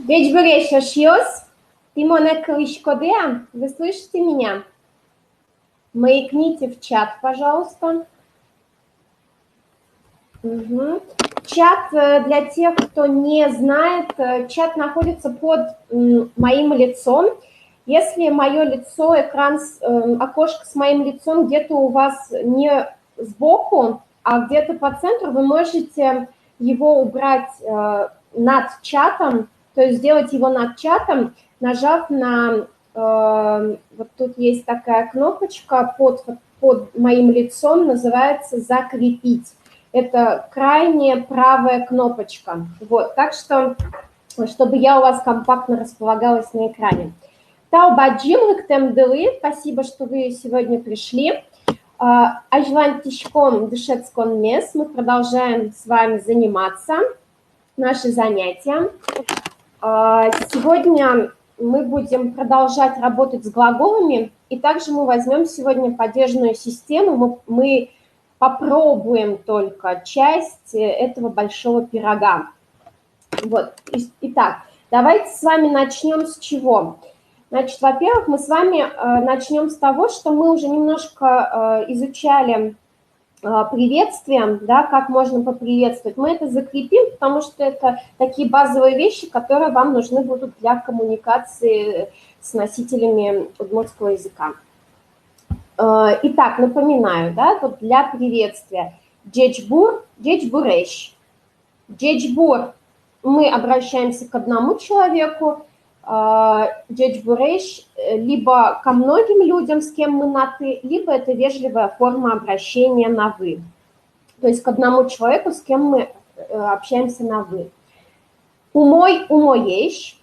Дечь Буреш, yaşıyoruz. Тимона Клычкодеа, вы слышите меня? Маякните в чат, пожалуйста. Угу. Чат, для тех, кто не знает, чат находится под моим лицом. Если мое лицо, экран, окошко с моим лицом где-то у вас не сбоку, а где-то по центру, вы можете его убрать над чатом, то есть сделать его над чатом, нажав на, вот тут есть такая кнопочка под моим лицом, называется «Закрепить». Это крайняя правая кнопочка. Вот, так что, чтобы я у вас компактно располагалась на экране. Таубаджим Лыктемдылы, спасибо, что вы сегодня пришли. Ажлантишком Дышецкон Мес, мы продолжаем с вами заниматься, наши занятия. Сегодня мы будем продолжать работать с глаголами, и также мы возьмем сегодня падежную систему, мы попробуем только часть этого большого пирога. Вот, итак, давайте с вами начнем с чего? Значит, во-первых, мы с вами начнем с того, что мы уже немножко изучали приветствие, да, как можно поприветствовать. Мы это закрепим, потому что это такие базовые вещи, которые вам нужны будут для коммуникации с носителями удмуртского языка. Итак, напоминаю, да, вот для приветствия. Джечбур, джечбуреш. Джечбур, мы обращаемся к одному человеку, джечбуреш, либо ко многим людям, с кем мы на «ты», либо это вежливая форма обращения на «вы». То есть к одному человеку, с кем мы общаемся на «вы». Умой, умоеш.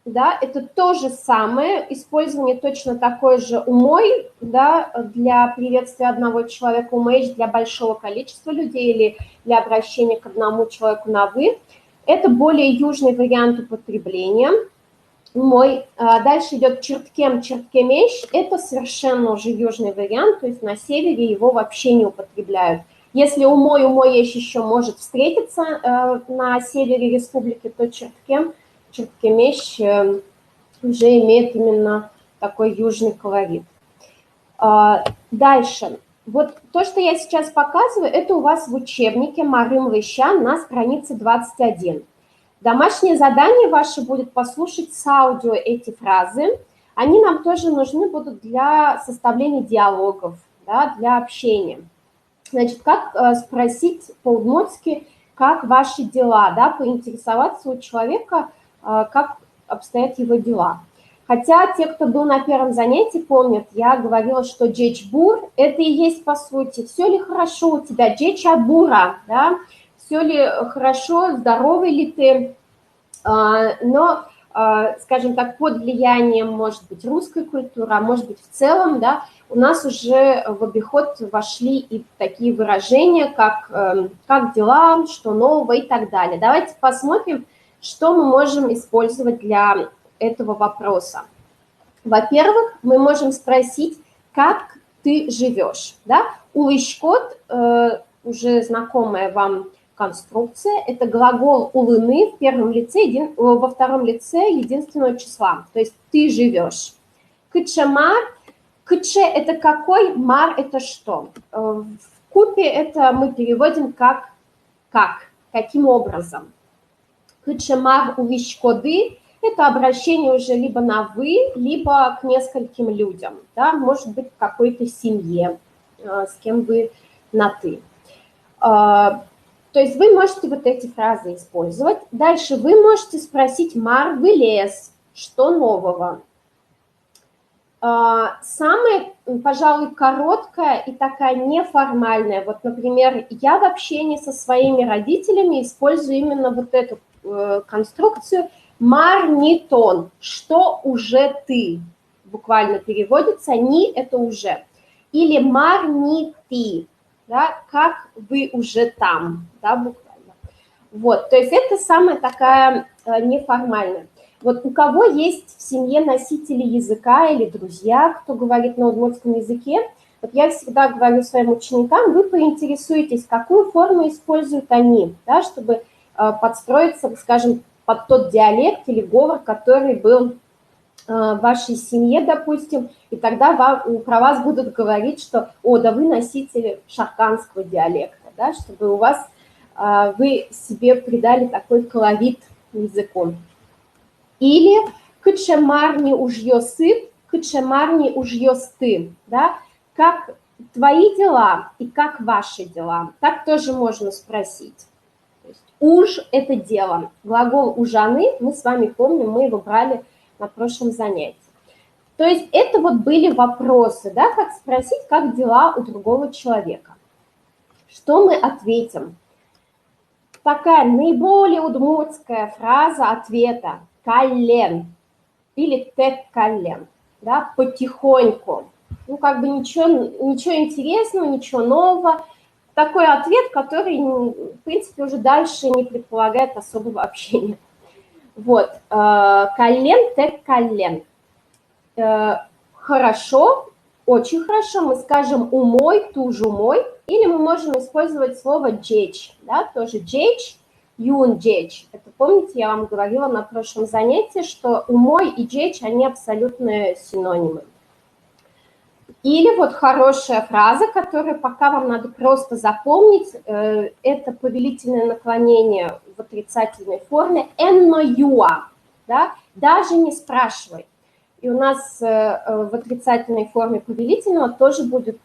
Да, это то же самое, использование точно такое же умой, да, для приветствия одного человека, умоешь для большого количества людей или для обращения к одному человеку на «вы». Это более южный вариант употребления. Умой. Дальше идет черткем, черткемеш, это совершенно уже южный вариант, то есть на севере его вообще не употребляют. Если умой, умоеш еще может встретиться на севере республики, то черткем, черткемеш уже имеет именно такой южный колорит. Дальше. Вот то, что я сейчас показываю, это у вас в учебнике Марым Лыщан на странице 21. Домашнее задание ваше будет послушать с аудио эти фразы. Они нам тоже нужны будут для составления диалогов, да, для общения. Значит, как спросить по-удмуртски, как ваши дела, да, поинтересоваться у человека, как обстоят его дела. Хотя те, кто был на первом занятии, помнят, я говорила, что джечбур – это и есть по сути, все ли хорошо у тебя, джечабура, да, все ли хорошо, здоровый ли ты, но, скажем так, под влиянием, может быть, русской культуры, а может быть, в целом, да, у нас уже в обиход вошли и такие выражения, как дела, что нового и так далее. Давайте посмотрим, что мы можем использовать для этого вопроса. Во-первых, мы можем спросить, как ты живешь. Да? Улышкот, уже знакомая вам конструкция, это глагол улыны в первом лице, во втором лице единственного числа, то есть ты живешь. Кычемар, кыче это какой, мар это что. В купе это мы переводим как, каким образом. Кычемар улышкоды – это обращение уже либо на «вы», либо к нескольким людям, да, может быть, в какой-то семье, с кем вы на «ты». То есть вы можете вот эти фразы использовать. Дальше вы можете спросить «мар вылез», что нового. Самая, пожалуй, короткая и такая неформальная, вот, например, я в общении со своими родителями использую именно вот эту конструкцию «мар не тон», что уже ты, буквально переводится, «ни» – это уже. Или «мар не ты», да, как вы уже там, да, буквально. Вот, то есть это самая такая неформальная. Вот у кого есть в семье носители языка или друзья, кто говорит на удмуртском языке, вот я всегда говорю своим ученикам, вы поинтересуетесь, какую форму используют они, да, чтобы подстроиться, скажем, под тот диалект или говор, который был в вашей семье, допустим, и тогда про вас будут говорить, что, о, да вы носитель шарканского диалекта, да, чтобы у вас, вы себе придали такой колорит языку. Или кычемарни ужьёсы, кычемарни ужьёсты, да, как твои дела и как ваши дела, так тоже можно спросить. То есть уж – это дело. Глагол ужаны, мы с вами помним, мы его брали на прошлом занятии. То есть это вот были вопросы, да, как спросить, как дела у другого человека. Что мы ответим? Такая наиболее удмуртская фраза ответа «каллен» или «тек каллен», да, потихоньку. Ну, как бы ничего интересного, ничего нового. Такой ответ, который, в принципе, уже дальше не предполагает особого общения. Вот, «каллен», «тек каллен». Хорошо, очень хорошо, мы скажем «умой», «тужумой», или мы можем использовать слово «джечь», да, тоже «джечь», «юн джечь». Это помните, я вам говорила на прошлом занятии, что «умой» и «джечь», они абсолютно синонимы. Или вот хорошая фраза, которую пока вам надо просто запомнить, это повелительное наклонение в отрицательной форме «энно юа», да, даже не спрашивай. И у нас в отрицательной форме повелительного тоже будет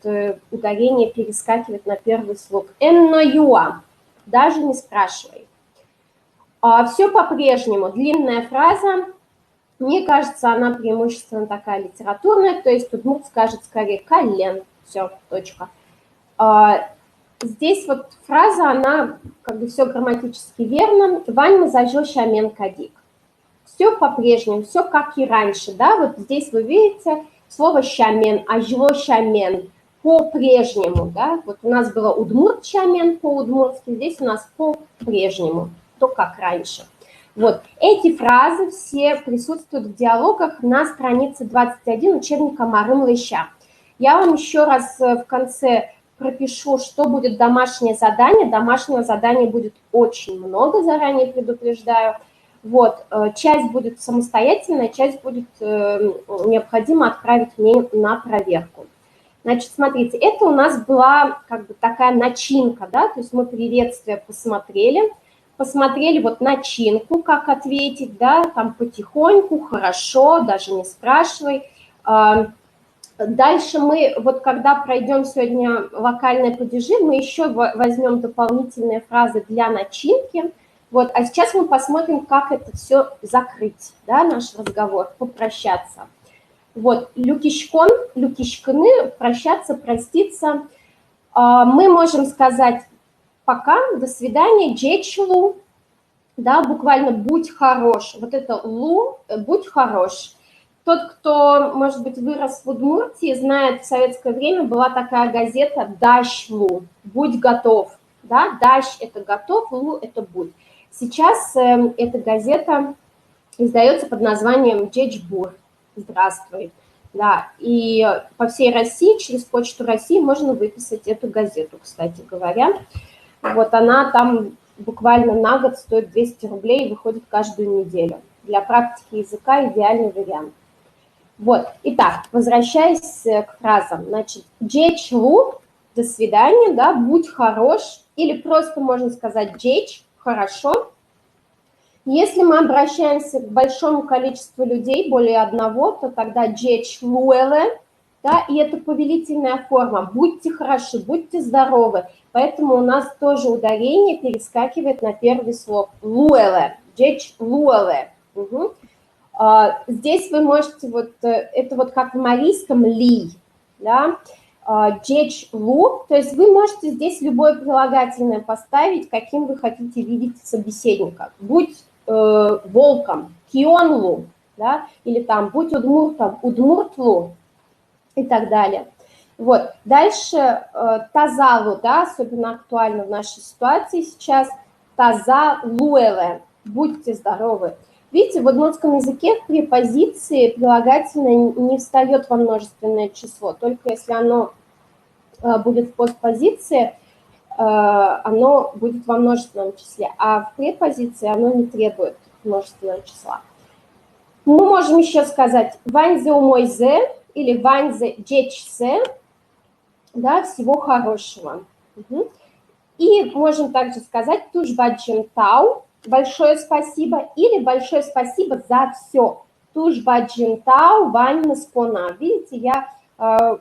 ударение перескакивать на первый слог. «Энно юа», даже не спрашивай. Все по-прежнему. Длинная фраза. Мне кажется, она преимущественно такая литературная, то есть удмурт скажет скорее «каллен», все, точка. Здесь вот фраза, она как бы все грамматически верно. «Вань зажжёл шамен кадик». Все по-прежнему, все как и раньше, да, вот здесь вы видите слово «шамен», «ажло шамен», по-прежнему, да, вот у нас было удмурт шамен по-удмуртски, здесь у нас по-прежнему, то как раньше. Вот, эти фразы все присутствуют в диалогах на странице 21 учебника Марым Лыща. Я вам еще раз в конце пропишу, что будет домашнее задание. Домашнего задания будет очень много, заранее предупреждаю. Вот, часть будет самостоятельная, часть будет необходимо отправить мне на проверку. Значит, смотрите, это у нас была как бы такая начинка, да, то есть мы приветствие посмотрели вот начинку, как ответить, да, там потихоньку, хорошо, даже не спрашивай. Дальше мы, вот когда пройдем сегодня локальные падежи, мы еще возьмем дополнительные фразы для начинки. Вот, а сейчас мы посмотрим, как это все закрыть, да, наш разговор, попрощаться. Вот, люкишкон, люкишканы, прощаться, проститься. Мы можем сказать пока, до свидания, джечлу, да, буквально будь хорош. Вот это лу, будь хорош. Тот, кто, может быть, вырос в Удмуртии, знает, в советское время была такая газета «Дащ лу», будь готов, да, «Дащ» – это готов, «лу» – это будь. Сейчас эта газета издается под названием «Джечбур», здравствуй. Да, и по всей России, через Почту России можно выписать эту газету, кстати говоря. Вот она там буквально на год стоит 200 рублей и выходит каждую неделю. Для практики языка идеальный вариант. Вот, итак, возвращаясь к фразам. Значит, джеч лу, до свидания, да, будь хорош, или просто можно сказать джеч, хорошо. Если мы обращаемся к большому количеству людей, более одного, то тогда джеч луэле, да, и это повелительная форма. Будьте хороши, будьте здоровы. Поэтому у нас тоже ударение перескакивает на первый слог. Луэле, джеч луэле. Угу. Здесь вы можете, вот это вот как в малийском ли, да, джеч лу, то есть вы можете здесь любое прилагательное поставить, каким вы хотите видеть собеседника. Будь волком, кионлу, да, или там будь удмуртом, удмуртлу и так далее. Вот, дальше тазалу, да, особенно актуально в нашей ситуации сейчас, таза луэле, будьте здоровы. Видите, в удмуртском языке в препозиции прилагательное не встает во множественное число, только если оно будет в постпозиции, оно будет во множественном числе, а в препозиции оно не требует множественного числа. Мы можем еще сказать «Wann Sie umойзе» или «Wann Sie geçse», да, всего хорошего. Угу. И можем также сказать «Tuş тау», большое спасибо, или большое спасибо за все. Туж баджинтау ванна спона. Видите, я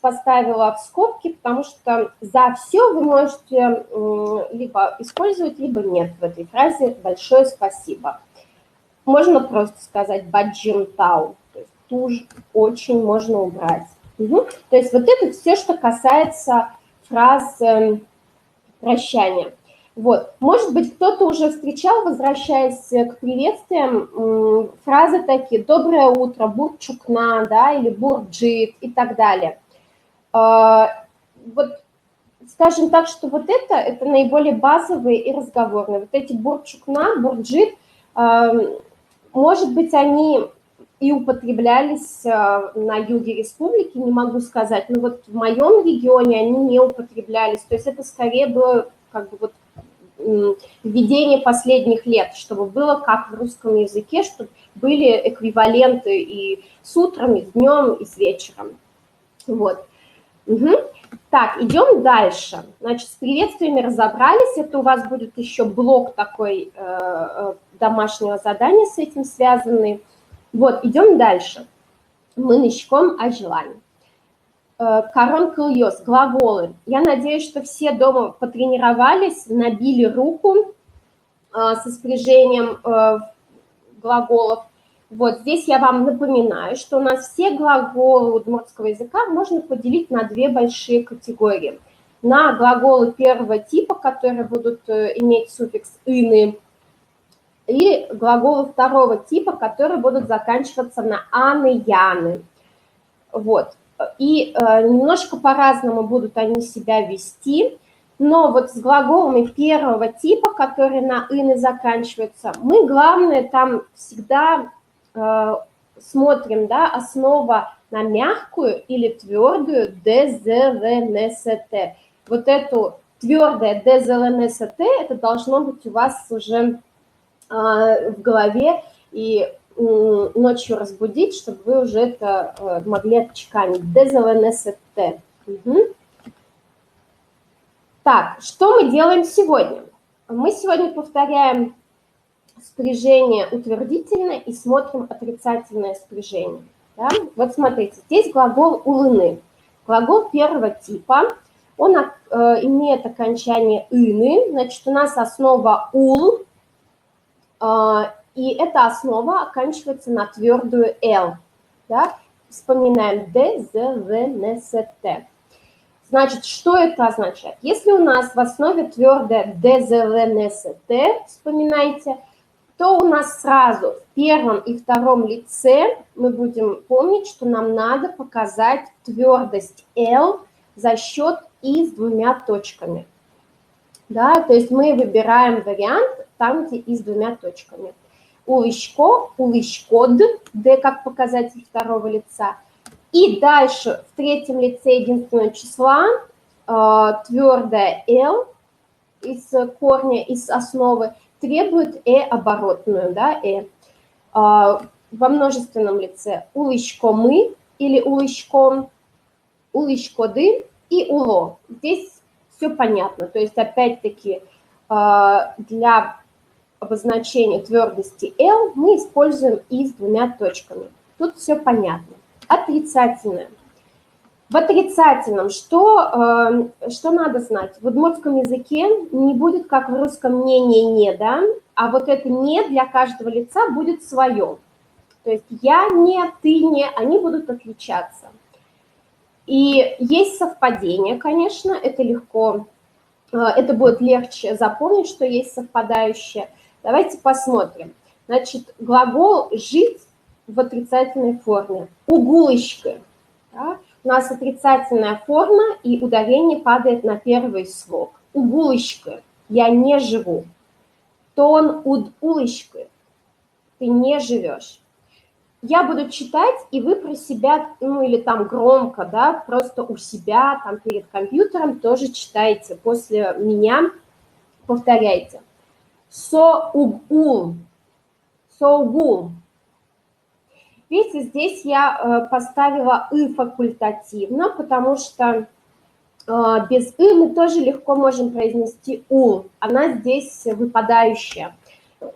поставила в скобки, потому что за все вы можете либо использовать, либо нет в этой фразе большое спасибо. Можно просто сказать баджинтау. То есть туж очень можно убрать. Угу. То есть вот это все, что касается фраз прощания. Вот. Может быть, кто-то уже встречал, возвращаясь к приветствиям, фразы такие «доброе утро», «бурчукна», да, или «бурджит» и так далее. Вот, скажем так, что вот это наиболее базовые и разговорные. Вот эти «бурчукна», «бурджит», может быть, они и употреблялись на юге республики, не могу сказать, но вот в моем регионе они не употреблялись. То есть это скорее было как бы вот введение последних лет, чтобы было как в русском языке, чтобы были эквиваленты и с утром, и с днем, и с вечером. Вот. Угу. Так, идем дальше. Значит, с приветствиями разобрались. Это у вас будет еще блок такой домашнего задания с этим связанный. Вот, идем дальше. Мы начнем о желании. Корон кыльёс, глаголы. Я надеюсь, что все дома потренировались, набили руку со спряжением глаголов. Вот здесь я вам напоминаю, что у нас все глаголы удмуртского языка можно поделить на две большие категории. На глаголы первого типа, которые будут иметь суффикс «ины», и глаголы второго типа, которые будут заканчиваться на «аны», «яны». Вот. И немножко по-разному будут они себя вести, но вот с глаголами первого типа, которые на «ины» заканчиваются, мы, главное, там всегда смотрим, да, основа на мягкую или твердую ДЗЛНСТ. Вот эту твердое ДЗЛНСТ, это должно быть у вас уже в голове и ночью разбудить, чтобы вы уже это могли отчеканить. ДЗЛНСТ. Угу. Так, что мы делаем сегодня? Мы сегодня повторяем спряжение утвердительное и смотрим отрицательное спряжение. Да? Вот смотрите, здесь глагол улыны. Глагол первого типа, он имеет окончание «ины», значит, у нас основа «ул», и эта основа оканчивается на твердую «л». Да? Вспоминаем «д», «з», «в», «н», «с», «т». Значит, что это означает? Если у нас в основе твердое «д», «з», «в», «н», «с», «т», вспоминайте, то у нас сразу в первом и втором лице мы будем помнить, что нам надо показать твердость «л» за счет «и» с двумя точками. Да, то есть мы выбираем вариант там, где «и» с двумя точками. Улышко, улышкод, «д» как показатель второго лица. И дальше в третьем лице единственного числа твердое «л» из корня, из основы, требует оборотную, да, во множественном лице улышкомы или улышком, улышкоды и уло. Здесь все понятно, то есть опять-таки для обозначения твердости «л» мы используем «и» с двумя точками. Тут все понятно. Отрицательное. В отрицательном что надо знать? В удмуртском языке не будет, как в русском, не, да, а вот это «не» для каждого лица будет свое. То есть я, не, ты, не, они будут отличаться. И есть совпадение, конечно, это легко, это будет легче запомнить, что есть совпадающее. Давайте посмотрим. Значит, глагол «жить» в отрицательной форме. Угулочка. Да? У нас отрицательная форма, и ударение падает на первый слог. Угулочка. Я не живу. Тон уд улочка. Ты не живешь. Я буду читать, и вы про себя, ну или там громко, да, просто у себя, там перед компьютером тоже читайте. После меня повторяйте. Со уг ул. Соугул. Видите, здесь я поставила «ы» факультативно, потому что без «ы» мы тоже легко можем произнести «ул». Она здесь выпадающая.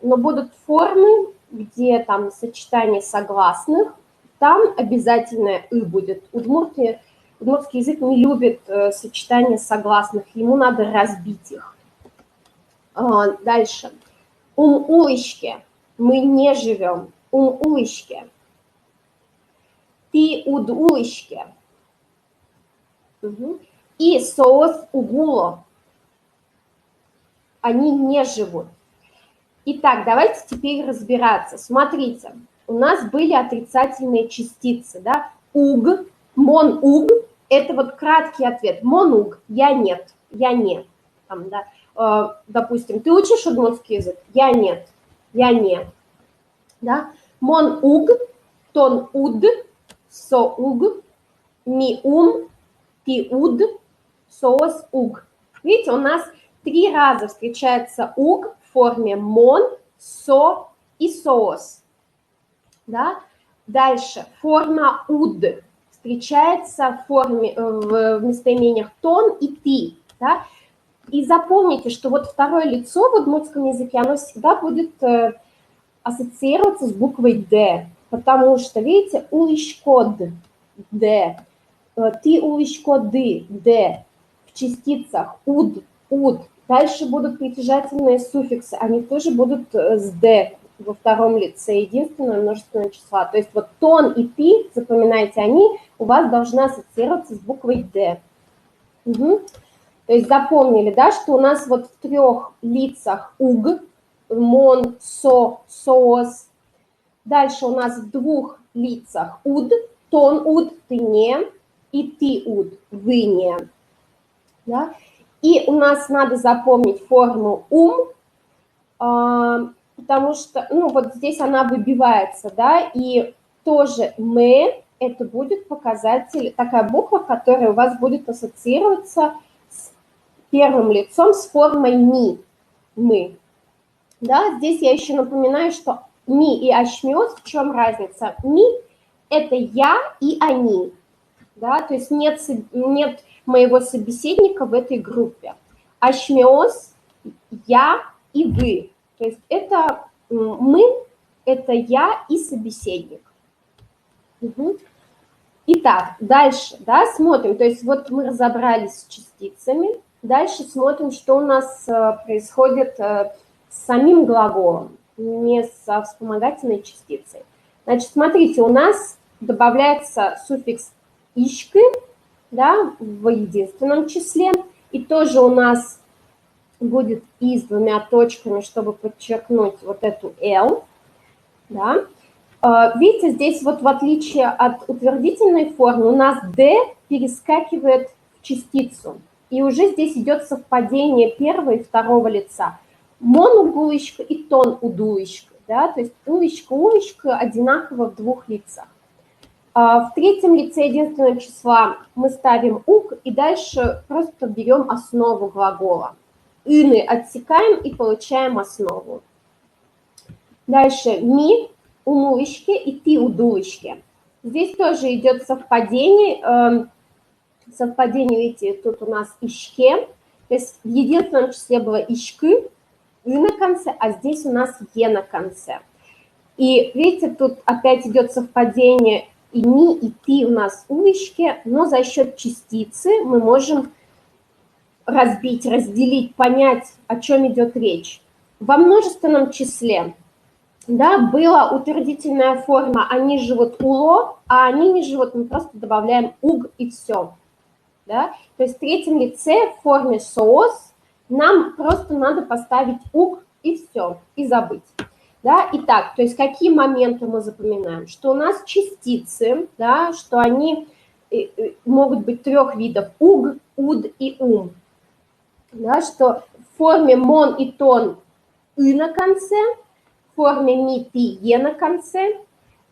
Но будут формы, где там сочетание согласных, там обязательно «ы» будет. Удмуртский язык не любит сочетание согласных, ему надо разбить их. Дальше. Улышке. Мы не живем. Улышке. Ти улышке. И соос угуло. Они не живут. Итак, давайте теперь разбираться. Смотрите, у нас были отрицательные частицы, да? Уг, мон-уг, это вот краткий ответ. Мон-уг, я нет, я не. Там, да? Допустим, ты учишь удмуртский язык? Я нет, я не. Да? Мон-уг, тон-уд, со-уг, ми-ум, ти-уд, соос-уг. Видите, у нас 3 раза встречается уг в форме мон, со и соос. Да? Дальше форма уд встречается в местоимениях тон и ти. Да? И запомните, что вот второе лицо в удмуртском языке, оно всегда будет ассоциироваться с буквой «д», потому что, видите, улышкод, «д», ты улышкоды, «д», в частицах уд, уд. Дальше будут притяжательные суффиксы, они тоже будут с «д» во втором лице, единственное множественное числа. То есть вот тон и пи, запоминайте, они у вас должны ассоциироваться с буквой «д». Угу. То есть запомнили, да, что у нас вот в 3 лицах уг, мон, со, соос. Дальше у нас в 2 лицах уд, тон уд, ты не, и ты уд, вы не. Да? И у нас надо запомнить форму ум, потому что, ну, вот здесь она выбивается, да, и тоже мы, это будет показатель, такая буква, которая у вас будет ассоциироваться с первым лицом, с формой ми, мы. Да, здесь я еще напоминаю, что ми и ашмёс, в чем разница? Ми – это я и они, да, то есть нет моего собеседника в этой группе. Ашмёс – я и вы. То есть это мы, это я и собеседник. Угу. Итак, дальше, да, смотрим. То есть вот мы разобрались с частицами. Дальше смотрим, что у нас происходит с самим глаголом, не со вспомогательной частицей. Значит, смотрите, у нас добавляется суффикс «ишкы», да, в единственном числе. И тоже у нас будет «и» с 2 точками, чтобы подчеркнуть вот эту «л». Да. Видите, здесь вот в отличие от утвердительной формы у нас «д» перескакивает в частицу. И уже здесь идет совпадение первого и второго лица. Мон-угулочка и тон-удулочка. Да, то есть улочка одинаково в 2 лицах. В 3-м лице единственного числа мы ставим «ук» и дальше просто берем основу глагола. «Ины» отсекаем и получаем основу. Дальше «ми» у мулочки и «ты» у дулочки. Здесь тоже идет совпадение. Совпадение, видите, тут у нас «ишке». То есть в единственном числе было «ишкы», «ы» на конце, а здесь у нас «е» на конце. И видите, тут опять идет совпадение и «ми», и «ты» у нас улочки, но за счет частицы мы можем разбить, разделить, понять, о чем идет речь. Во множественном числе, да, была утвердительная форма «они живут уло», а «они не живут», мы просто добавляем «уг» и все. Да? То есть в 3-м лице в форме «соос» нам просто надо поставить «уг» и все, и забыть. Да? Итак, то есть какие моменты мы запоминаем? Что у нас частицы, да, что они могут быть 3 видов – «уг», «уд» и «ум». Да, что в форме «мон» и «тон» «ы» на конце, в форме «ми», «ты», «е» на конце,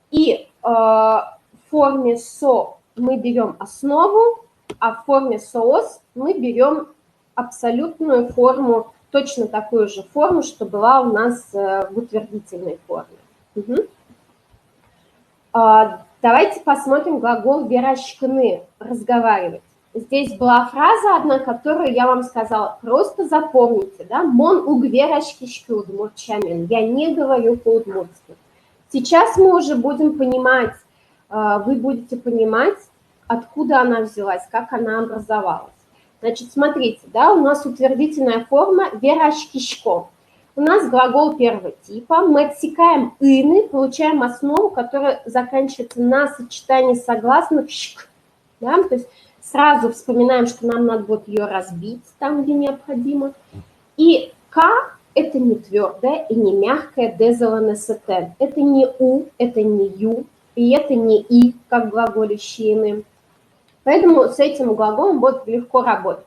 и в форме «со» мы берем основу, а в форме «соос» мы берем абсолютную форму, точно такую же форму, что была у нас в утвердительной форме. Угу. Давайте посмотрим глагол «верашкны» – разговаривать. Здесь была фраза одна, которую я вам сказала. Просто запомните, да? «Мон уг верашкишки удмуртчамин». Я не говорю по-удмуртски. Сейчас мы уже будем понимать, вы будете понимать, откуда она взялась, как она образовалась. Значит, смотрите, да, у нас утвердительная форма «верашкишко». У нас глагол первого типа. Мы отсекаем «ины», получаем основу, которая заканчивается на сочетании согласных «шк». Да? То есть сразу вспоминаем, что нам надо вот ее разбить там, где необходимо. И «к» – это не твердое и не мягкое «дезоланесет». Это не «у», это не «ю», и это не «и», как в глаголе «щины». Поэтому с этим глаголом будет легко работать.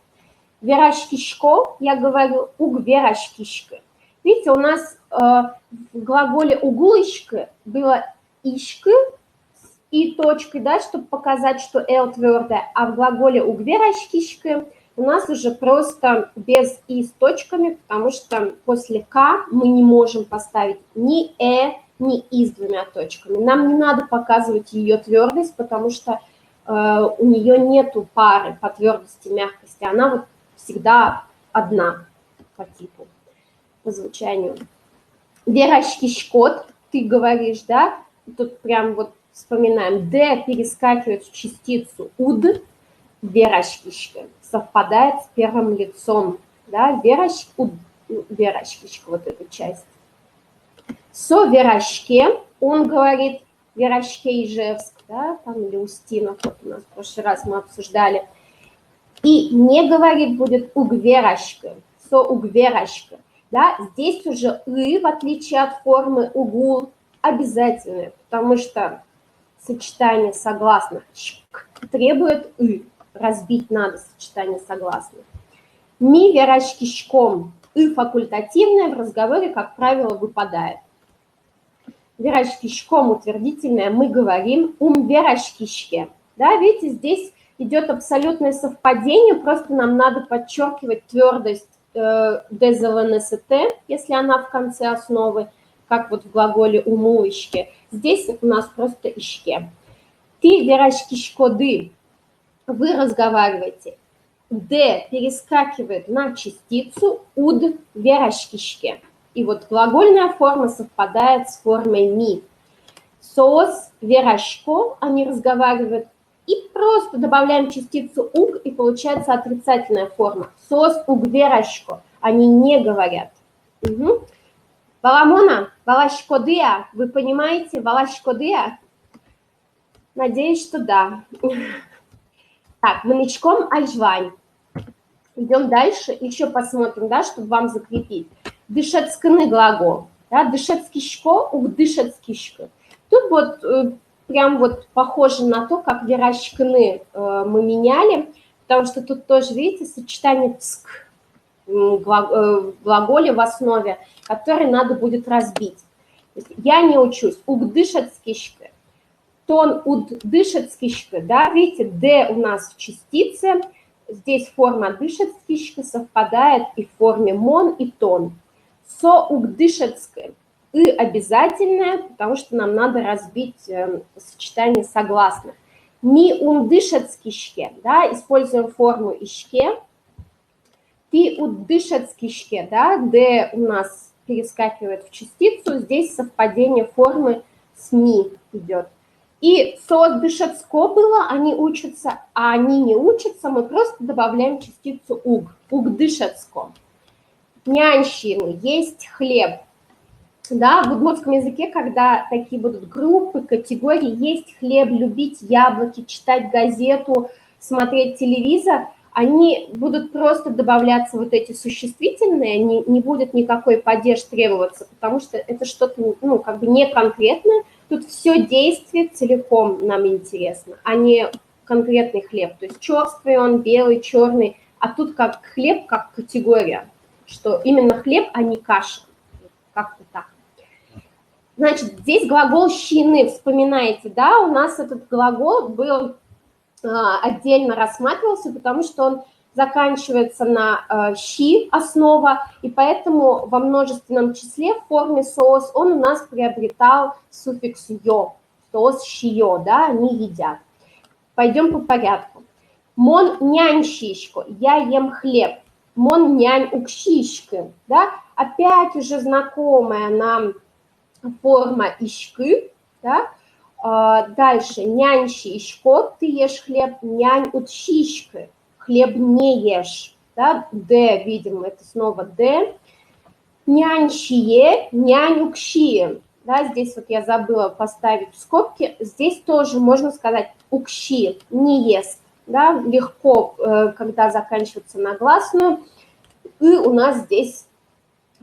«Верашкишко» я говорю «уг верашкишка». Видите, у нас в глаголе «угулышка» было «ишка» и точкой, да, чтобы показать, что «л» твердое, а в глаголе «уг верашкишка» у нас уже просто без «и» с точками, потому что после «к» мы не можем поставить ни ни «и» с двумя точками. Нам не надо показывать ее твердость, потому что у нее нету пары по твердости и мягкости, она вот всегда одна по типу, по звучанию. Верашкишкот, ты говоришь, да, тут прям вот вспоминаем, «д» перескакивает в частицу «уд», верашкишка совпадает с первым лицом, да, верашкишка, вот эта часть. Со верашке, он говорит, верашке Ижевск, да, там или Устинов, вот у нас в прошлый раз мы обсуждали, и не говорит будет угверашка, со угверашка, да, здесь уже «ы», в отличие от формы «угул», обязательное, потому что сочетание согласных требует «ы», разбить надо сочетание согласных. Ми верашкишком, «ы» факультативное в разговоре, как правило, выпадает. Верашкишком утвердительное мы говорим верашкишке. Да, видите, здесь идет абсолютное совпадение, просто нам надо подчеркивать твердость «дезоланесет», если она в конце основы, как вот в глаголе «умуишке». Здесь у нас просто «ишке». Ты верашкишкоды, вы разговариваете. «Д» перескакивает на частицу «уд» верашкишке. И вот глагольная форма совпадает с формой «ми». «Сос», «верашко» они разговаривают, и просто добавляем частицу «уг», и получается отрицательная форма. «Сос», «уг», «верашко» они не говорят. Угу. Баламона, «валашкодыя», вы понимаете, «валашкодыя»? Надеюсь, что да. Так, «манычком альжвань». Идем дальше, еще посмотрим, да, чтобы вам закрепить. Дышецкны глагол, да, дышецкишко, угдышецкишко. Тут вот прям вот похоже на то, как верашкны мы меняли, потому что тут тоже, видите, сочетание «цк» в глаголе в основе, который надо будет разбить. Я не учусь. Угдышецкишко. Тон удышецкишко, да, видите, «д» у нас в частице. Здесь форма дышецкишка совпадает и в форме мон, и тон. Со угдышецкое. И обязательное, потому что нам надо разбить сочетание согласных. Ми ундышецкишке, да, используем форму ишке. Ти удышецкишке, да, «д» у нас перескакивает в частицу. Здесь совпадение формы с ми идет. И «со-дышецко» было, они учатся, а они не учатся, мы просто добавляем частицу «уг», «угдышецко». Нянщины, есть хлеб. Да, в удмуртском языке, когда такие будут группы, категории, есть хлеб, любить яблоки, читать газету, смотреть телевизор, они будут просто добавляться вот эти существительные, не будет никакой падеж требоваться, потому что это что-то, ну, как бы не конкретное. Тут все действие целиком нам интересно, а не конкретный хлеб. То есть черствый он, белый, черный, а тут как хлеб, как категория, что именно хлеб, а не каша. Как-то так. Значит, здесь глагол «щины», вспоминаете, да, у нас этот глагол был отдельно рассматривался, потому что он заканчивается на щи основа, и поэтому во множественном числе в форме соос он у нас приобретал суффикс «ё», соос «щиё», да, они едят. Пойдем по порядку. Мон нянь щишку, я ем хлеб. Мон нянь укшишки, да, опять уже знакомая нам форма ишкы, да. Дальше нянь щишко, ты ешь хлеб, нянь утшишки, хлеб не ешь, да, д, видим, это снова д. Нянь щие, нянь укшие, да, здесь вот я забыла поставить в скобки, здесь тоже можно сказать укши, не ест, да, легко, когда заканчивается на гласную, и у нас здесь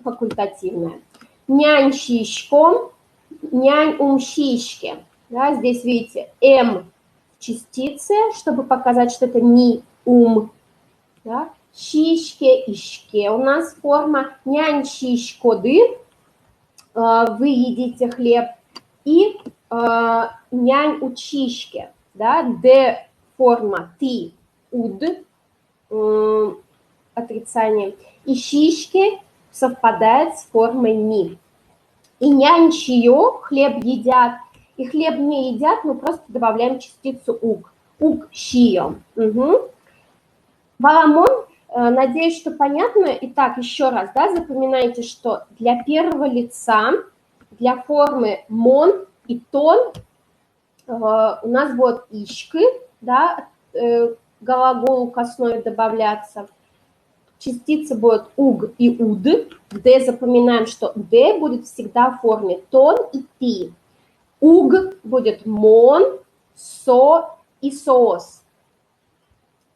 факультативная. Нянь щишко, нянь умщишки, да, здесь видите, м в частице, чтобы показать, что это не ум, да, щишке, ишке у нас форма, нянь щишкоды, вы едите хлеб, и нянь учишки, да, д форма ты, уд, отрицание, и щишки совпадает с формой ни. И нянь чье, хлеб едят, и хлеб не едят, мы просто добавляем частицу ук. Ук чье. Угу. Баламон, надеюсь, что понятно. Итак, еще раз, да, запоминайте, что для первого лица, для формы мон и тон у нас будут ишки, да, глаголу к основе добавляться. Частицы будут уг и уд. Д запоминаем, что д будет всегда в форме тон и ти. Уг будет мон, со и соос.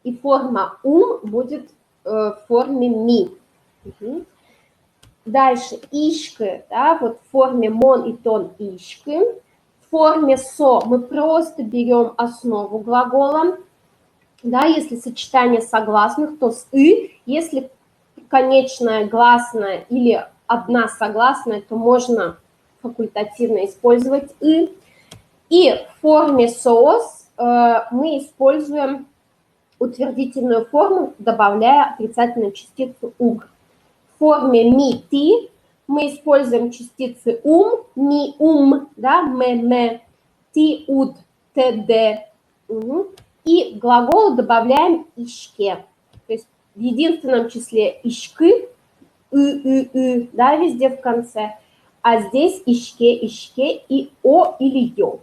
И форма ум будет в форме ми. Угу. Дальше ишки, да, вот в форме мон и тон ишки. В форме со мы просто берем основу глагола. Да, если сочетание согласных, то с «и». Если конечная гласная или одна согласная, то можно факультативно использовать «и». И в форме «соос» мы используем утвердительную форму, добавляя отрицательную частицу «уг». В форме «ми-ти» мы используем частицы «ум», «ми-ум», да, «ме-ме», «ти-уд», «т-д». Угу. И к глаголу добавляем «ишке». То есть в единственном числе «ишкы», «ы», да, везде в конце. А здесь «ишке», «ишке» и «о» или «ё»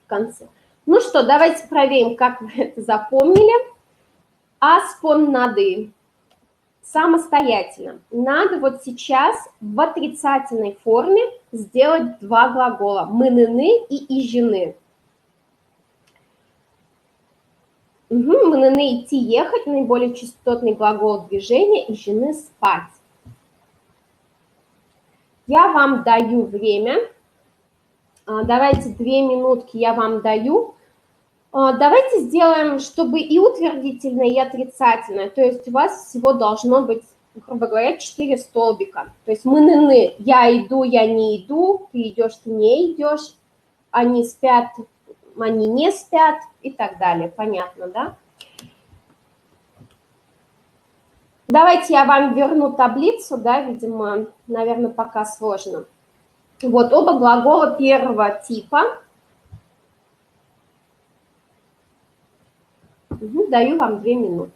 в конце. Ну что, давайте проверим, как вы это запомнили. Аспон нады. Самостоятельно. Надо вот сейчас в отрицательной форме сделать два глагола. Мыныны и ижины. Угу, мыныны идти, ехать, наиболее частотный глагол движения, ижины спать. Я вам даю время. Давайте 2 минутки я вам даю. Давайте сделаем, чтобы и утвердительное, и отрицательное. То есть у вас всего должно быть, грубо говоря, 4 столбика. То есть мыныны, я иду, я не иду, ты идешь, ты не идешь, они спят, они не спят и так далее. Понятно, да? Давайте я вам верну таблицу, да, видимо, наверное, пока сложно. Вот оба глагола первого типа. Угу, даю вам 2 минуты.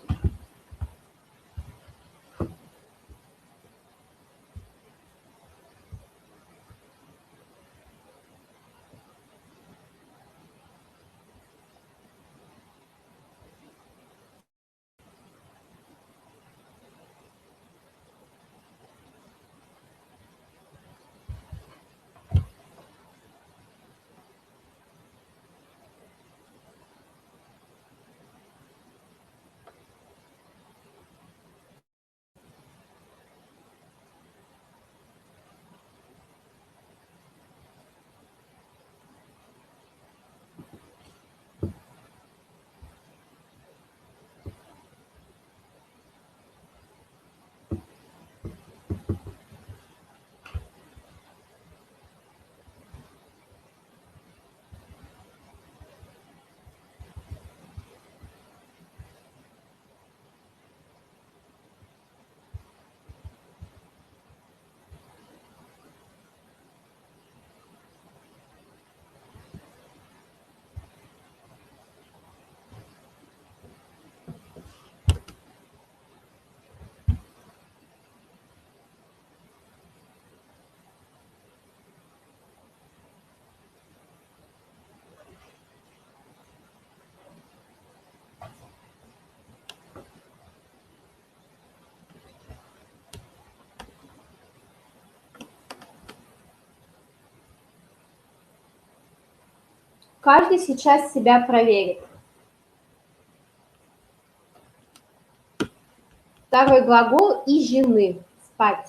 Каждый сейчас себя проверит. Второй глагол и жены. Спать.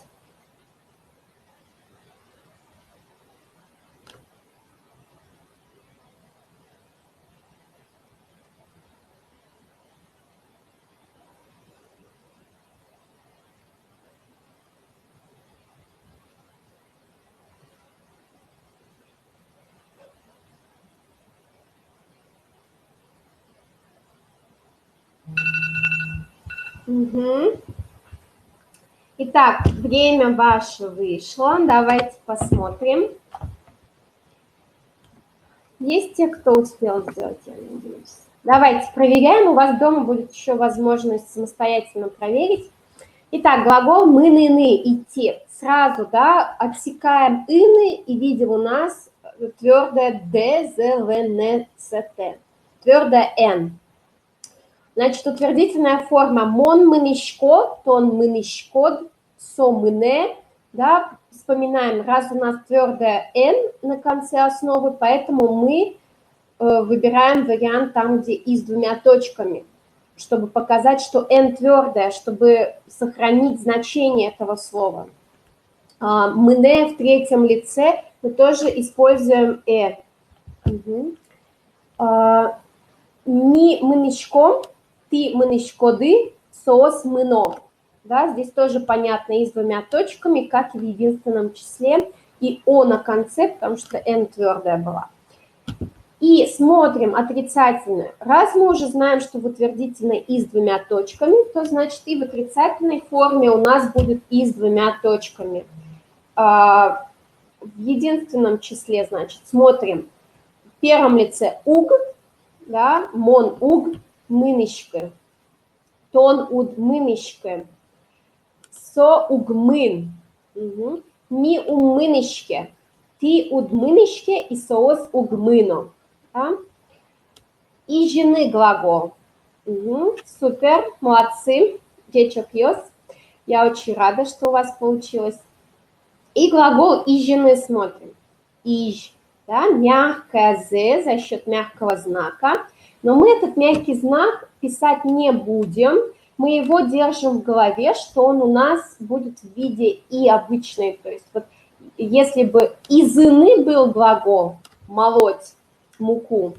Угу. Итак, время ваше вышло. Давайте посмотрим. Есть те, кто успел сделать, я надеюсь. Давайте проверяем. У вас дома будет еще возможность самостоятельно проверить. Итак, глагол «мы-ны-ны» – идти. Сразу, да, отсекаем «ины» и видим у нас твердое «д», «з», «в», «н», «ц», «т». Твердое «н». Значит, утвердительная форма «мон мынышко», «тон мынышкод», «со мыне». Да, вспоминаем, раз у нас твердое «н» на конце основы, поэтому мы выбираем вариант там, где «и» с двумя точками, чтобы показать, что «н» твердое, чтобы сохранить значение этого слова. «Мыне» в третьем лице мы тоже используем «э». Угу. «Ми мынышко», «ты мынышкоды», «сос мыно». Да, здесь тоже понятно «и» с двумя точками, как и в единственном числе, и «о» на конце, потому что «н» твердая была. И смотрим отрицательное. Раз мы уже знаем, что в утвердительной «и» с двумя точками, то значит и в отрицательной форме у нас будет «и» с двумя точками. В единственном числе, значит, смотрим. В первом лице «уг», да, «мон уг», «мынышкы», «тон уд мынышкы», «со уг мын», «ми ум мынышке», «ты уд мынышке» и «соос уг мыно». Да? И жены глагол. Супер, молодцы, дечок йос. Я очень рада, что у вас получилось. И глагол и жены смотрим. Иж, да, мягкое «з» за счет мягкого знака. Но мы этот мягкий знак писать не будем. Мы его держим в голове, что он у нас будет в виде «и» обычной. То есть вот если бы «изыны» был глагол «молоть муку»,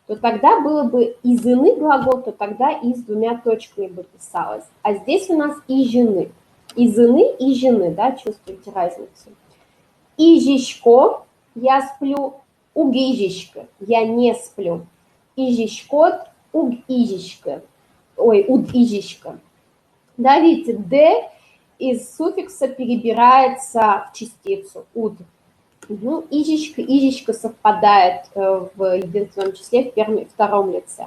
то тогда было бы «изыны» глагол, то тогда «и» с двумя точками бы писалось. А здесь у нас «и жены». «Изыны» и «жены», да, чувствуете разницу. «Ижишко» – я сплю, «угижишко» – я не сплю. «Ижишкот», «угижишко», ой, «удижишко». Да, видите, «д» из суффикса перебирается в частицу «уд». Ижишка, ижишка совпадает в единственном числе в первом и втором лице.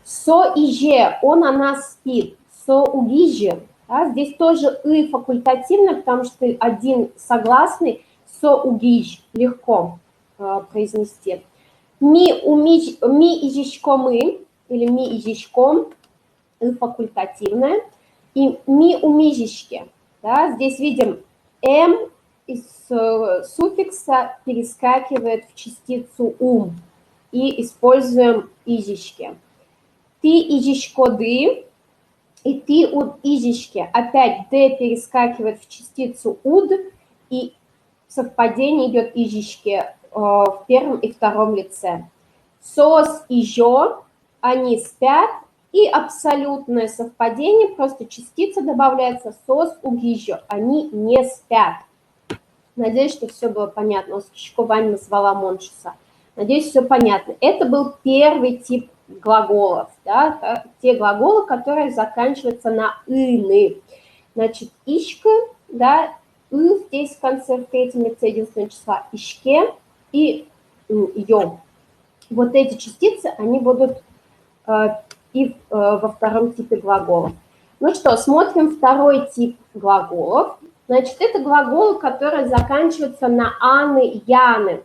Со иже, он, она спит. Со угиже, да, здесь тоже и факультативно, потому что один согласный, со угиж, легко произнести. Ми ижишко мы, или ми ижишком, и факультативное. И ми умижишке, да, здесь видим м из суффикса перескакивает в частицу ум и используем ижишки. Ты ижишкоды и ты уд ижишки. Опять д перескакивает в частицу уд и совпадение идет ижишки в первом и втором лице. Сос и жо, они спят. И абсолютное совпадение, просто частица добавляется сос угижо, они не спят. Надеюсь, что все было понятно. Оскишко Вань назвала Моншиса. Надеюсь, все понятно. Это был первый тип глаголов, да, те глаголы, которые заканчиваются на «ины». Значит, «ишка», да, «ы» здесь в конце, в третьем лице единственного числа, «ишке» и «ё». Вот эти частицы, они будут и во втором типе глаголов. Ну что, смотрим второй тип глаголов. Значит, это глаголы, которые заканчиваются на «аны», «яны».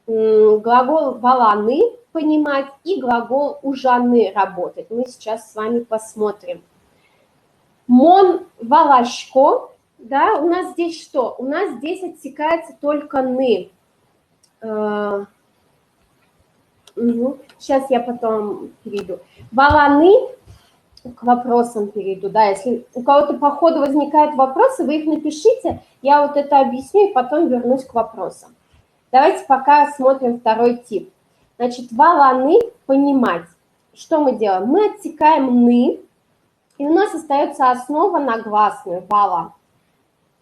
Глагол «валаны» – понимать и глагол «ужаны» – работать. Мы сейчас с вами посмотрим. «Мон валашко», да, у нас здесь что? У нас здесь отсекается только «ны». Угу. Сейчас я потом перейду. Валаны, к вопросам перейду, да, если у кого-то по ходу возникают вопросы, вы их напишите, я вот это объясню и потом вернусь к вопросам. Давайте пока смотрим второй тип. Значит, валаны, понимать. Что мы делаем? Мы отсекаем «ны», и у нас остается основа на гласную «вала».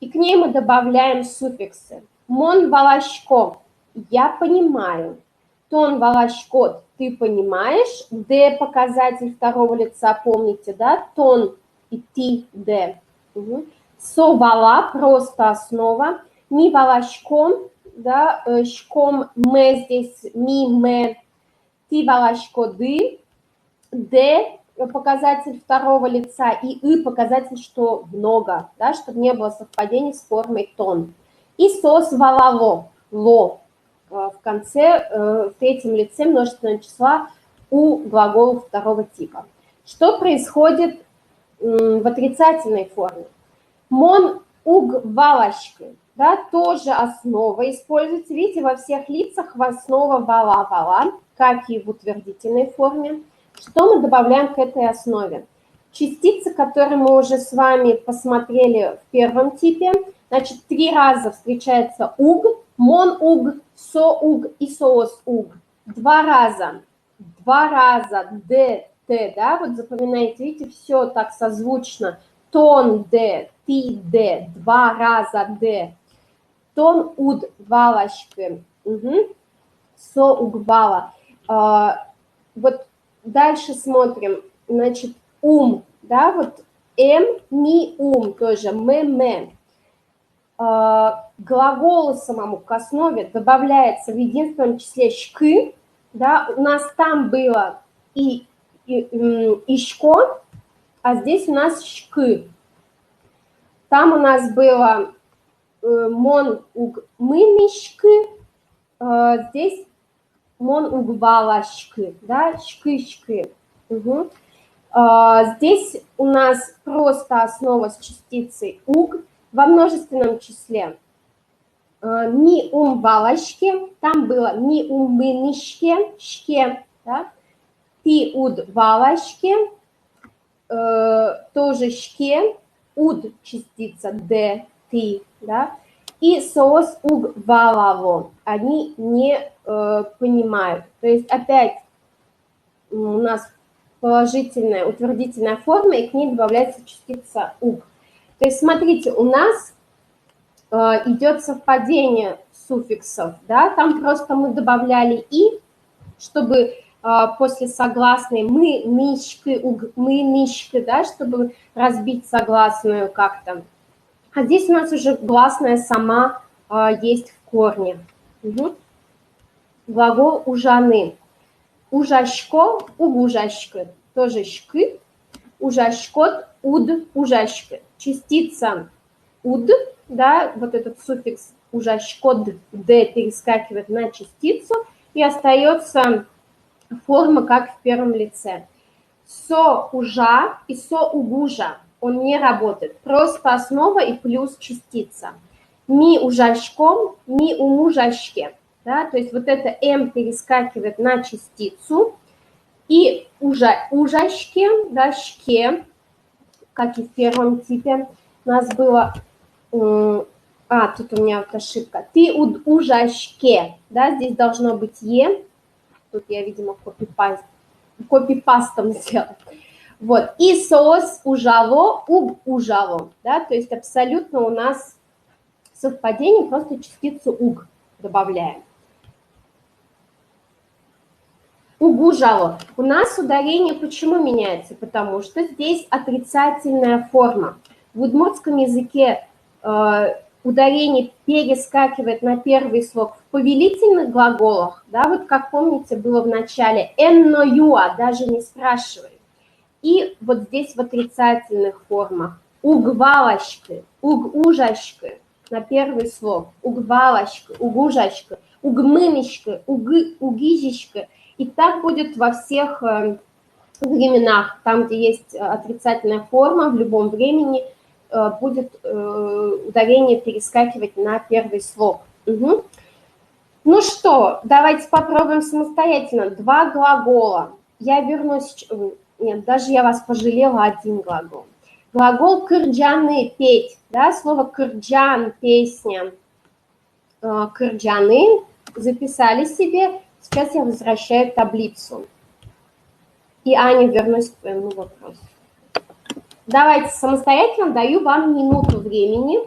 И к ней мы добавляем суффиксы. Мон валашко, я понимаю. Тон валашко, ты понимаешь. Д показатель второго лица, помните, да? Тон и ти, д. Угу. Со вала, просто основа. Ми валашком, да, шком, ме здесь, ми, ме. Ти валашко, ды. Д показатель второго лица и показатель, что много, да, чтобы не было совпадений с формой тон. И сос валало, ло в конце, в третьем лице множественного числа у глаголов второго типа. Что происходит в отрицательной форме? Мон уг валашки, да, тоже основа используется. Видите, во всех лицах в основа вала-вала, как и в утвердительной форме. Что мы добавляем к этой основе? Частицы, которые мы уже с вами посмотрели в первом типе. Значит, 3 раза встречается уг, мон уг, со уг и соос уг. 2 раза, д, т, да, вот запоминайте, видите, все так созвучно. Тон д, ти д, 2 раза д. Тон уд, валашки, угу. Со уг, вала. Вот дальше смотрим, значит, да, вот ми, тоже, ме. Глаголу самому к основе добавляется в единственном числе шкы, да, у нас там было ишко, а здесь у нас шкы. Там у нас было мон уг мымишкы, здесь мон уг валашкы, да, шкы. Угу. Здесь у нас просто основа с частицей уг во множественном числе. Ми валашки, там было ми мынишке, шке, да. Ти уд валашки, тоже шке, уд частица д, ти, да. И соос уг валаво, они не понимают. То есть опять у нас положительная, утвердительная форма, и к ней добавляется частица уг. То есть смотрите, у нас идет совпадение суффиксов, да, там просто мы добавляли «и», чтобы после согласной мы, мишки, уг, мы, мишки, да, чтобы разбить согласную как-то. А здесь у нас уже гласная сама есть в корне. Угу. Глагол ужаны. Ужашко, угужашки, тоже шкы. Ужашкот, уд, ужашки. Частица уд, да, вот этот суффикс ужашкот, д перескакивает на частицу, и остается форма, как в первом лице. Со ужа и со угужа, он не работает. Просто основа и плюс частица. Ми ужашком, ми умужашке. Да, то есть вот это м перескакивает на частицу. И ужашке, да, шке, как и в первом типе, у нас было... тут у меня вот ошибка. Ты ужашке, да, здесь должно быть е. Тут я, видимо, копипастом сделала. Вот. И соос ужало, уг ужало, да, то есть абсолютно у нас совпадение, просто частицу уг добавляем. Угужало. У нас ударение почему меняется? Потому что здесь отрицательная форма. В удмуртском языке ударение перескакивает на первый слог в повелительных глаголах, да, вот как помните было в начале энноюа, даже не спрашивай. И вот здесь в отрицательных формах угвалашки, угужашки на первый слог, угвалашки, угужашки, угмынишки, угижишки. И так будет во всех временах, там, где есть отрицательная форма, в любом времени будет ударение перескакивать на первый слог. Угу. Ну что, давайте попробуем самостоятельно. Два глагола. Я вернусь... Нет, даже я вас пожалела, один глагол. Глагол «кырджаны» – петь. Да, слово «кырджан» – песня. «Кырджаны» записали себе. Сейчас я возвращаю таблицу. И, Аня, вернусь к твоему вопросу. Давайте самостоятельно, даю вам минуту времени.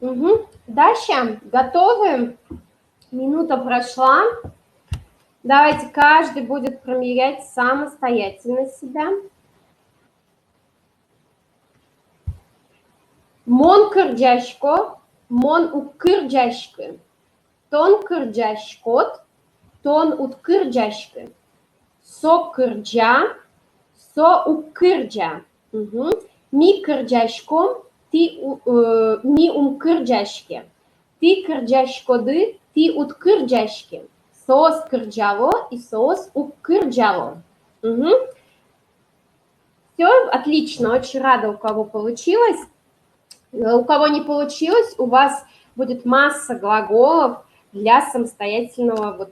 Угу. Дальше. Готовы? Минута прошла. Давайте каждый будет промерять самостоятельно себя. Мон кырджашко, мон укырджашкы. Тон кырджашкот, тон уткырджашкы. Со кырджа, со укырджа. Угу. Ми кырджашко, ми умкырджашке. Ти кырджашкоды, ти уткырджашке. Соос кырджало и соос укырджало. Угу. Все, отлично, очень рада, у кого получилось. У кого не получилось, у вас будет масса глаголов для самостоятельного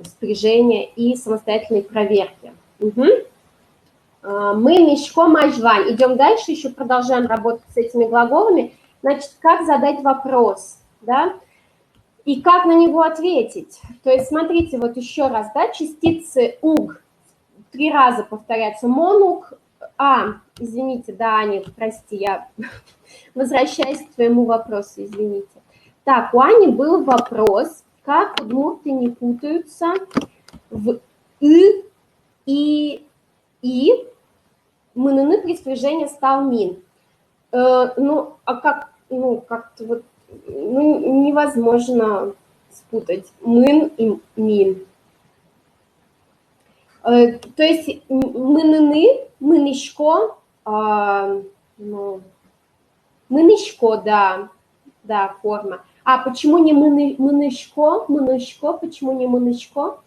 спряжения и самостоятельной проверки. Угу. Мы мешко мажвань. Идем дальше, еще продолжаем работать с этими глаголами. Значит, как задать вопрос, да, и как на него ответить. То есть, смотрите, вот еще раз, да, частицы уг 3 раза повторяются. Монук, извините, да, Аня, прости, я возвращаюсь к твоему вопросу, извините. Так, у Ани был вопрос, как удмурты не путаются в и мыныны при спряжении стал мин. Ну, а как, ну, как-то вот, ну, невозможно спутать мын и мин. То есть мыныны, мынышко, ну, мынышко, да, форма. А почему не мынышко, почему не мынышко?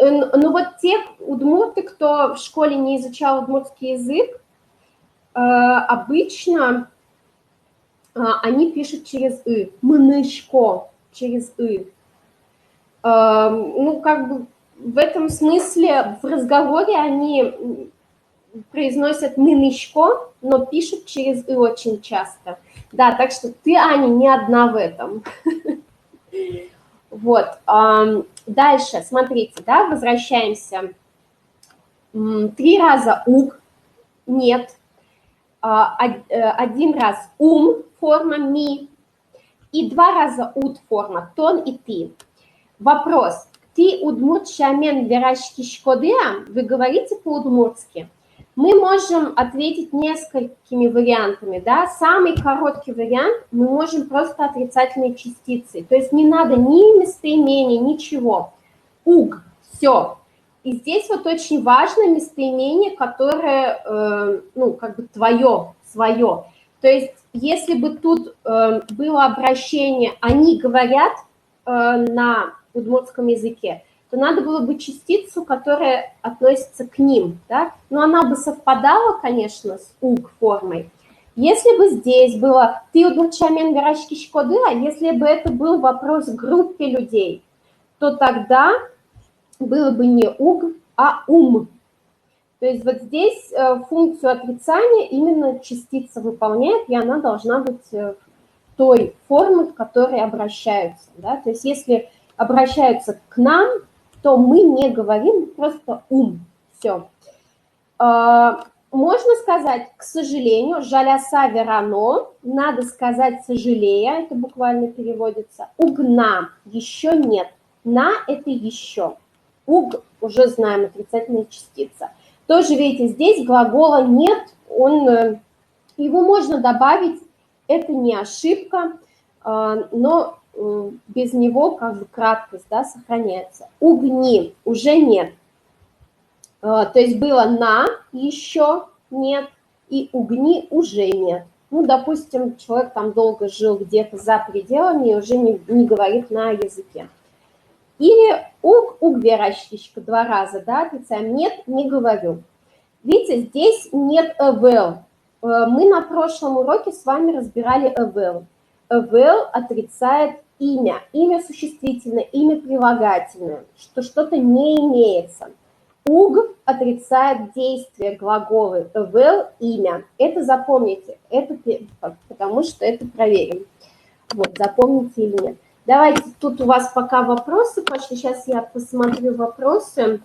Ну вот те удмурты, кто в школе не изучал удмуртский язык, обычно они пишут через «ы», мынышко, через «ы». Ну, как бы в этом смысле в разговоре они произносят «мынышко», но пишут через «ы» очень часто. Да, так что ты, Аня, не одна в этом. Вот. Дальше, смотрите, да, возвращаемся. 3 раза «уг» – нет. 1 раз форма «ми». И 2 раза «уд» форма «тон» и «ты». Вопрос. Ты удмуртшамен верашки шкодыа? Вы говорите по-удмуртски? Мы можем ответить несколькими вариантами, да. Самый короткий вариант мы можем просто отрицательной частицей. То есть не надо ни местоимения, ничего. Уг, все. И здесь вот очень важно местоимение, которое, ну, как бы твое, свое. То есть если бы тут было обращение «они говорят» на удмуртском языке, то надо было бы частицу, которая относится к ним, да? Но она бы совпадала, конечно, с уг формой. Если бы здесь было «ты удмуртчамен верашки шкоды», а если бы это был вопрос к группе людей, то тогда было бы не уг, а ум. То есть вот здесь функцию отрицания именно частица выполняет, и она должна быть той формы, в которой обращаются. Да? То есть если обращаются к нам, то мы не говорим просто Все. Можно сказать, к сожалению, жаляса верано, надо сказать сожалея, это буквально переводится. Угна, еще нет. На – это еще. Уг, уже знаем, отрицательная частица. Тоже, видите, здесь глагола нет, его можно добавить, это не ошибка, но без него как бы краткость, да, сохраняется. Угни, уже нет. То есть было на, еще нет, и угни уже нет. Ну, допустим, человек там долго жил где-то за пределами и уже не говорит на языке. Или угверащичка 2 раза, да, отрицаем, нет, не говорю. Видите, здесь нет will. Мы на прошлом уроке с вами разбирали will. Will отрицает имя существительное, имя прилагательное, что что-то не имеется. Уг отрицает действие глаголы will, имя. Это запомните, это, потому что это проверим. Вот, запомните или нет. Давайте, тут у вас пока вопросы пошли. Сейчас я посмотрю вопросы.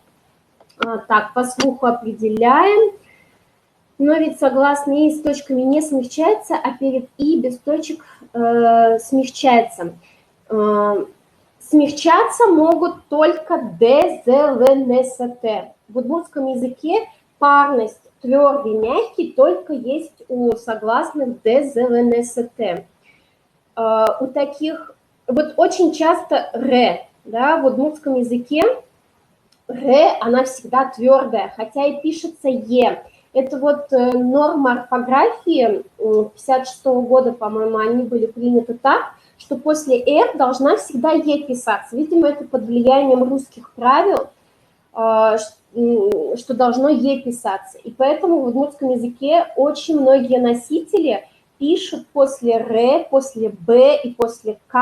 Так, по слуху определяем. Но ведь согласно «и» с точками не смягчается, а перед «и» без точек смягчается. Смягчаться могут только ДЗЛНСТ. В удмуртском языке парность твердый, мягкий только есть у согласных ДЗЛНСТ. У таких, вот очень часто «ре», да, в удмуртском языке «ре», она всегда твердая, хотя и пишется «е». Это вот норма орфографии 1956 года, по-моему, они были приняты так, что после «р» должна всегда «е» писаться. Видимо, это под влиянием русских правил, что должно «е» писаться. И поэтому в удмуртском языке очень многие носители пишут после «р», после «б» и после «к»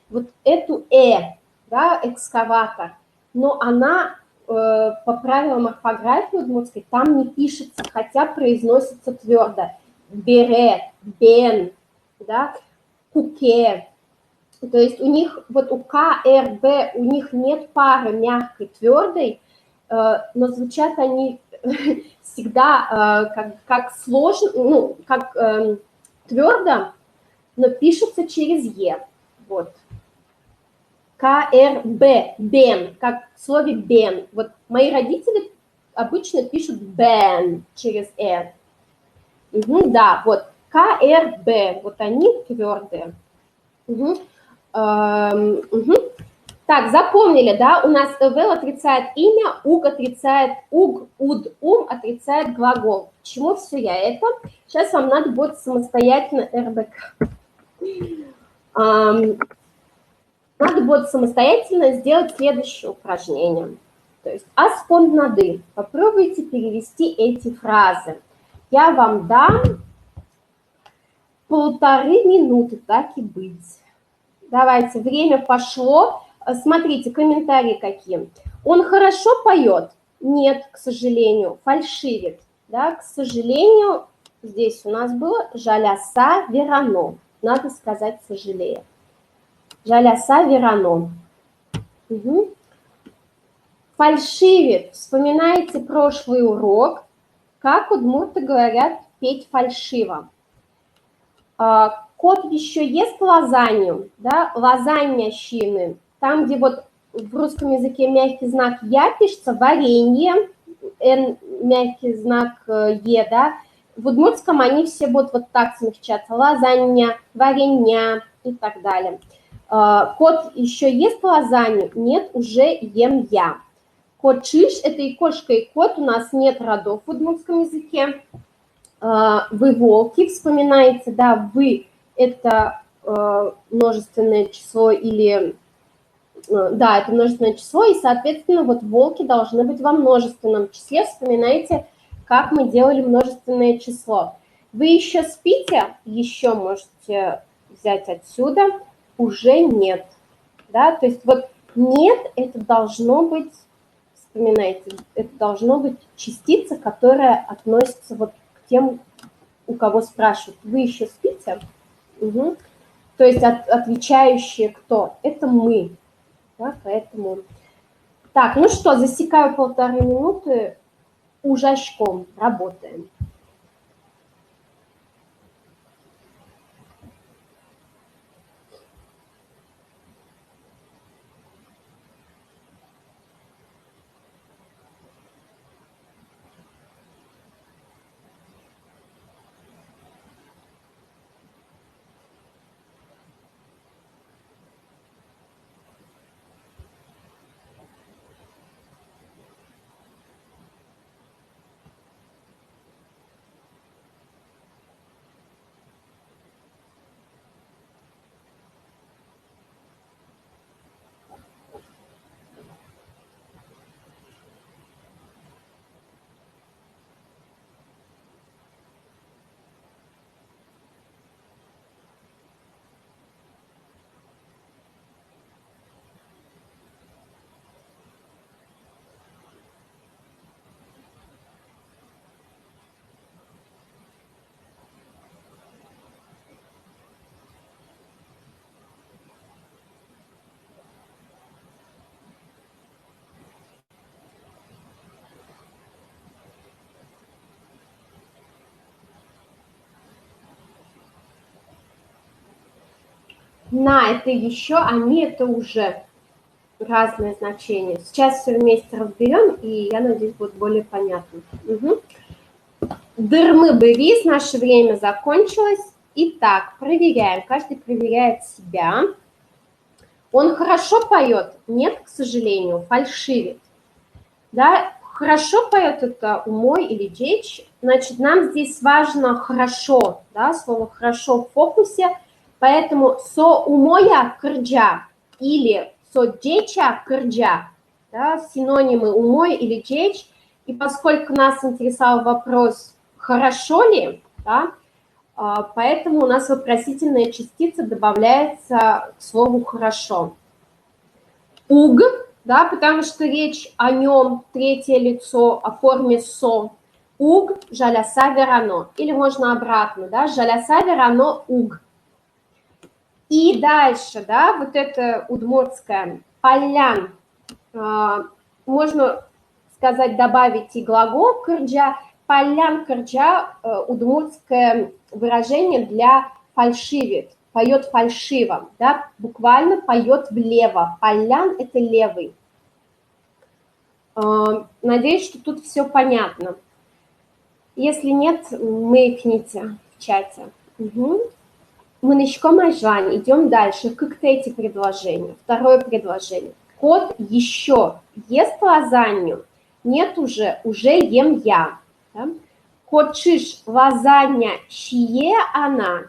вот эту да, экскаватор. Но она по правилам орфографии удмуртской там не пишется, хотя произносится твердо. Бере, бен, да, куке. То есть у них, вот у К, Р, Б, у них нет пары мягкой, твердой, но звучат они всегда как сложно, ну, как твердо, но пишутся через Е. Вот. К-Р-Б, бен, как в слове бен. Вот мои родители обычно пишут бен через Р. Да, вот К-Р-Б, вот они твердые. Так, запомнили, да, у нас will отрицает имя, уг отрицает уг, уд, отрицает глагол. К чему все я это? Сейчас вам надо будет самостоятельно РБК. Надо будет самостоятельно сделать следующее упражнение. То есть аспонднады. Попробуйте перевести эти фразы. Я вам дам 1,5 минуты, так и быть. Давайте, время пошло. Смотрите, комментарии какие. Он хорошо поет? Нет, к сожалению, фальшивит. Да, к сожалению, здесь у нас было жаляса верано. Надо сказать сожалея. Жаляса верано. Угу. Фальшивит. Вспоминайте прошлый урок. Как удмурты говорят петь фальшиво. Кот еще ест лазанью, да, лазаньящины. Там, где вот в русском языке мягкий знак «я» пишется, варенье, мягкий знак «е», да. В удмуртском они все будут вот так смягчаться. Лазанья, варенья и так далее. Кот еще ест лазанью? Нет, уже ем я. Кот чиш – это и кошка, и кот. У нас нет родов в удмуртском языке. Вы волки, вспоминаете, да, вы – это множественное число или… Да, это множественное число, и, соответственно, вот волки должны быть во множественном числе. Вспоминайте, как мы делали множественное число. Вы еще спите? Еще можете взять отсюда. Уже нет. Да, то есть вот нет, это должно быть, вспоминайте, это должно быть частица, которая относится вот к тем, у кого спрашивают, вы еще спите? Угу. То есть отвечающие кто? Это мы. Да, поэтому... Так, ну что, засекаю 1,5 минуты, ужачком работаем. На это еще, они это уже разные значения. Сейчас все вместе разберем, и я надеюсь, будет более понятно. Угу. Дырмы бырис, наше время закончилось. Итак, проверяем. Каждый проверяет себя. Он хорошо поет? Нет, к сожалению, фальшивит. Да, хорошо поет это умой или дечь. Значит, нам здесь важно хорошо, да, слово хорошо в фокусе. Поэтому со умоя кырджа или со деча кырджа, да, синонимы умой или дечь. И поскольку нас интересовал вопрос, хорошо ли, да, поэтому у нас вопросительная частица добавляется к слову хорошо. Уг, да, потому что речь о нем, третье лицо, о форме со. Уг, жаляса верано. Или можно обратно, да, жаляса верано уг. И дальше, да, вот это удмуртское, полян, можно сказать, добавить и глагол кырджа. Полян кырджа, удмуртское выражение для фальшивит, поет фальшиво, да, буквально поет влево. Полян – это левый. Надеюсь, что тут все понятно. Если нет, маякните в чате. Угу. Манычко Майжань, идем дальше. Как эти предложения? Второе предложение. Кот еще ест лазанью? Нет уже ем я. Да? Хочешь лазанья, чье она?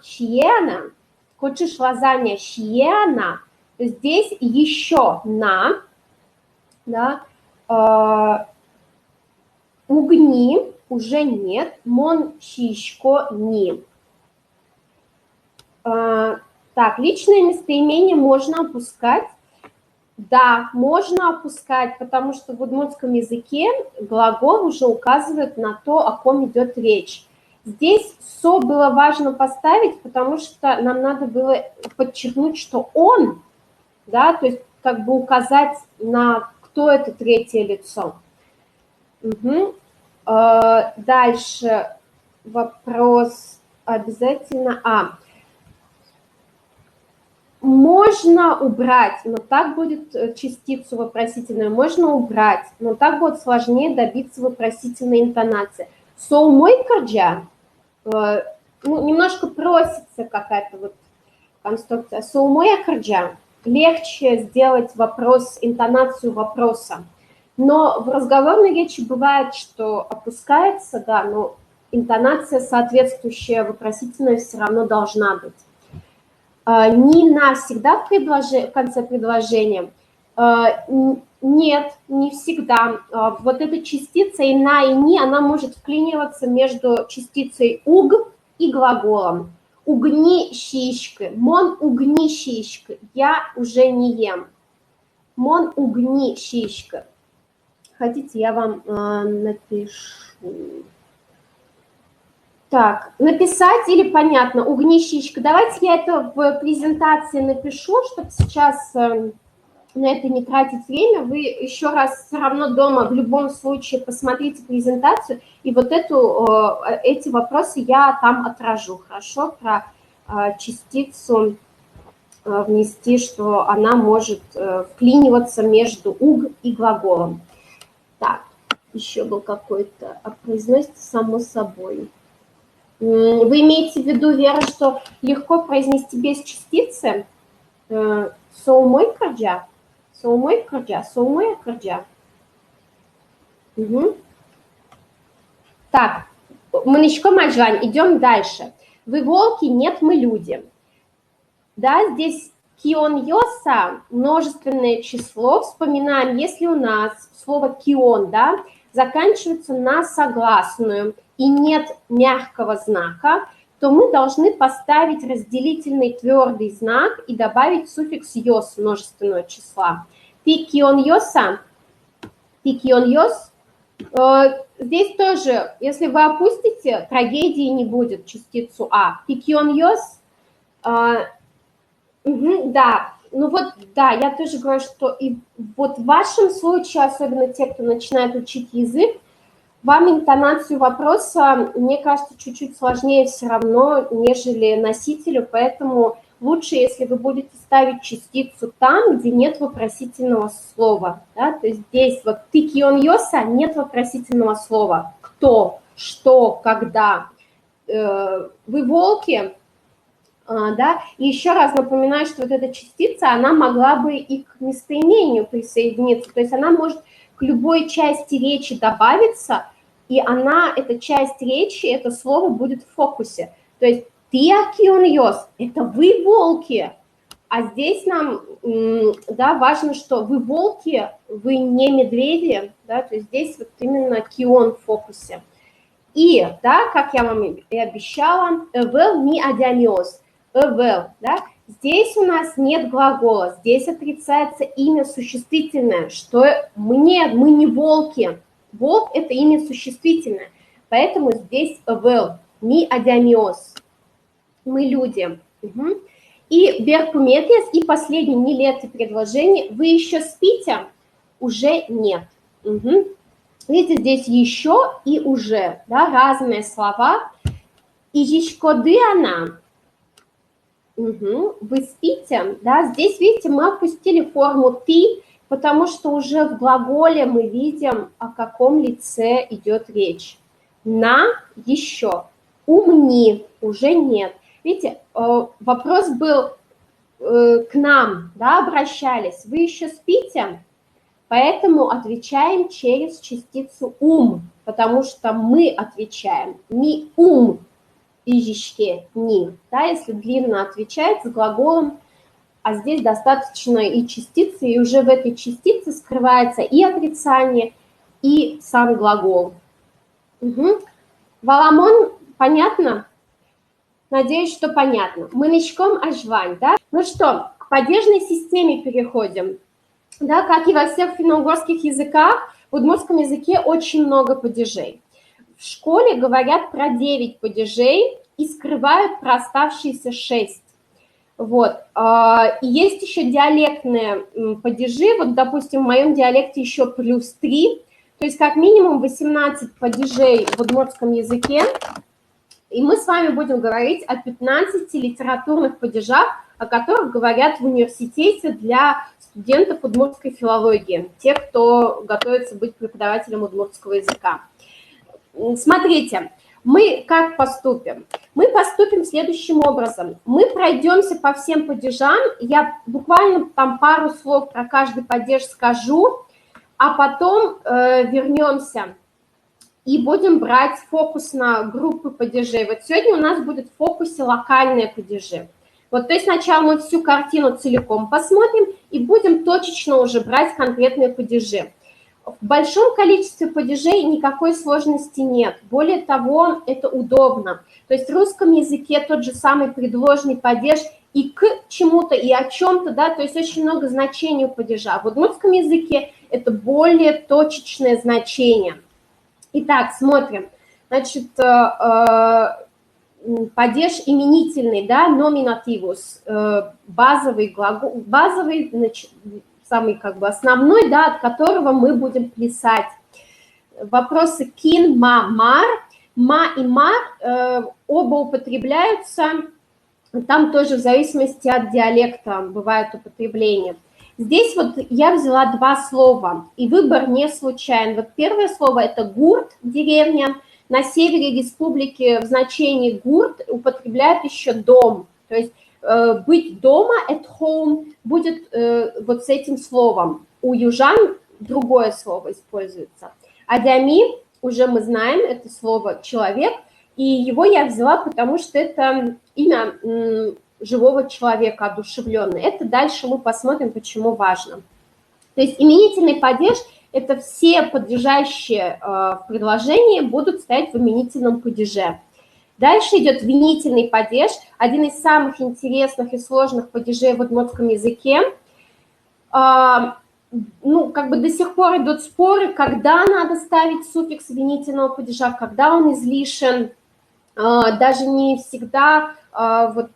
Хочешь лазанья, чье она? Здесь еще на, да, угни уже нет, мон щишко ни. Так, личное местоимение можно опускать. Да, можно опускать, потому что в удмуртском языке глагол уже указывает на то, о ком идет речь. Здесь «со» было важно поставить, потому что нам надо было подчеркнуть, что он, да, то есть как бы указать на кто это третье лицо. Угу. Дальше вопрос обязательно. Можно убрать, но так будет частицу вопросительную, можно убрать, но так будет сложнее добиться вопросительной интонации. Соумой кырджа, немножко просится какая-то вот конструкция. Соумой кырджа, легче сделать вопрос, интонацию вопроса. Но в разговорной речи бывает, что опускается, да, но интонация соответствующая вопросительная все равно должна быть. Не навсегда в конце предложения. Нет, не всегда. Вот эта частица и на, и ни, она может вклиниваться между частицей уг и глаголом. Угни щишки, мон угни щишки, я уже не ем. Мон угни щишки. Хотите, я вам напишу. Так, написать или понятно? Угнищичка. Давайте я это в презентации напишу, чтобы сейчас на это не тратить время. Вы еще раз все равно дома в любом случае посмотрите презентацию, и вот эти вопросы я там отражу. Хорошо? Про частицу внести, что она может вклиниваться между уг и глаголом. Так, еще был какой-то, произносится само собой. Вы имеете в виду, Вера, что легко произнести без частицы? Соумой кардя? Соумой кардя? Соумой кардя? Угу. Так, Манычком Аджвань, идем дальше. Вы волки, нет, мы люди. Да, здесь кион йоса, множественное число. Вспоминаем, если у нас слово кион, да, заканчивается на согласную и нет мягкого знака, то мы должны поставить разделительный твердый знак и добавить суффикс йос множественного числа. Пикион йоса, пикион йос. Здесь тоже, если вы опустите, трагедии не будет частицу а. Пикион йос. Да, ну вот, да, я тоже говорю, что и вот в вашем случае, особенно те, кто начинает учить язык, вам интонацию вопроса, мне кажется, чуть-чуть сложнее все равно, нежели носителю, поэтому лучше, если вы будете ставить частицу там, где нет вопросительного слова, да, то есть здесь вот тикион йоса нет вопросительного слова, кто, что, когда, вы волки, да, и еще раз напоминаю, что вот эта частица, она могла бы и к местоимению присоединиться, то есть она может к любой части речи добавиться, и она, эта часть речи, это слово будет в фокусе. То есть ты акион йос, это вы волки, а здесь нам, да, важно, что вы волки, вы не медведи, да, то есть здесь вот именно кион в фокусе. И, да, как я вам и обещала, эвэл ми адямиос, эвэл, да, здесь у нас нет глагола, здесь отрицается имя существительное, что мы не волки. Волк – это имя существительное, поэтому здесь эвэл, ми адямиос, мы люди. Угу. И беркуметес, и последнее нелетое предложение, вы еще спите? Уже нет. Угу. Видите, здесь еще и уже, да, разные слова. Ижишкоды она. Угу. Вы спите, да, здесь, видите, мы опустили форму ты, потому что уже в глаголе мы видим, о каком лице идет речь. На еще. Умни уже нет. Видите, вопрос был к нам, да, обращались. Вы еще спите? Поэтому отвечаем через частицу ум, потому что мы отвечаем не ум, ижишке, ни. Да, если длинно отвечать с глаголом, а здесь достаточно и частицы, и уже в этой частице скрывается и отрицание, и сам глагол. Угу. Валамон, понятно? Надеюсь, что понятно. Манычком Аджвань, да? Ну что, к падежной системе переходим. Да, как и во всех финно-угорских языках, в удмуртском языке очень много падежей. В школе говорят про 9 падежей и скрывают про оставшиеся 6. Вот. И есть еще диалектные падежи. Вот, допустим, в моем диалекте еще плюс 3. То есть как минимум 18 падежей в удмуртском языке. И мы с вами будем говорить о 15 литературных падежах, о которых говорят в университете для студентов удмуртской филологии, те, кто готовится быть преподавателем удмуртского языка. Смотрите, мы как поступим? Мы поступим следующим образом. Мы пройдемся по всем падежам, я буквально там пару слов про каждый падеж скажу, а потом вернемся и будем брать фокус на группы падежей. Вот сегодня у нас будет в фокусе локальные падежи. Вот, то есть сначала мы всю картину целиком посмотрим и будем точечно уже брать конкретные падежи. В большом количестве падежей никакой сложности нет. Более того, это удобно. То есть в русском языке тот же самый предложный падеж и к чему-то, и о чем-то, да, то есть очень много значений у падежа. В удмуртском языке это более точечное значение. Итак, смотрим. Значит, падеж именительный, да, номинативус, базовый глагол, базовый, значит, самый как бы основной, да, от которого мы будем плясать. Вопросы кин, мар. Ма и мар оба употребляются, там тоже в зависимости от диалекта бывает употребление. Здесь вот я взяла два слова, и выбор не случайен. Вот первое слово – это гурт, деревня. На севере республики в значении гурт употребляют еще дом. То есть быть дома, at home, будет вот с этим словом. У южан другое слово используется. Адями, уже мы знаем, это слово «человек», и его я взяла, потому что это имя живого человека, одушевленный. Это дальше мы посмотрим, почему важно. То есть именительный падеж – это все подлежащие в предложении будут стоять в именительном падеже. Дальше идет винительный падеж, один из самых интересных и сложных падежей в удмуртском языке. Ну, как бы до сих пор идут споры, когда надо ставить суффикс винительного падежа, когда он излишен. Даже не всегда вот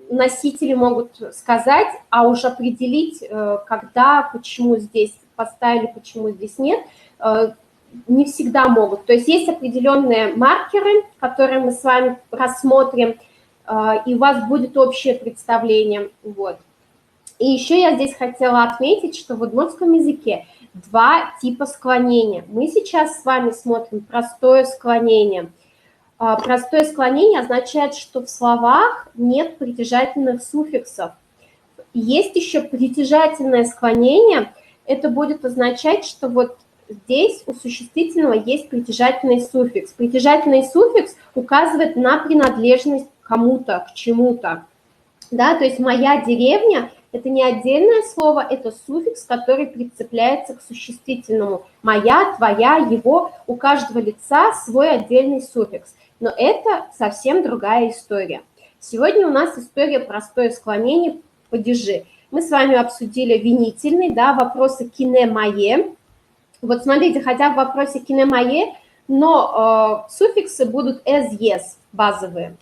носители могут сказать, а уж определить, когда, почему здесь поставили, почему здесь нет, не всегда могут. То есть есть определенные маркеры, которые мы с вами рассмотрим, и у вас будет общее представление. Вот. И еще я здесь хотела отметить, что в удмуртском языке два типа склонения. Мы сейчас с вами смотрим простое склонение. Простое склонение означает, что в словах нет притяжательных суффиксов. Есть еще притяжательное склонение. Это будет означать, что вот здесь у существительного есть притяжательный суффикс. Притяжательный суффикс указывает на принадлежность к кому-то, к чему-то. Да, то есть «моя деревня» – это не отдельное слово, это суффикс, который прицепляется к существительному. «Моя», «твоя», «его» – у каждого лица свой отдельный суффикс. Но это совсем другая история. Сегодня у нас история простое склонение падежи. Мы с вами обсудили винительный, да, вопросы кине-мае. Вот смотрите, хотя в вопросе кине-мае, но суффиксы будут as, yes, базовые.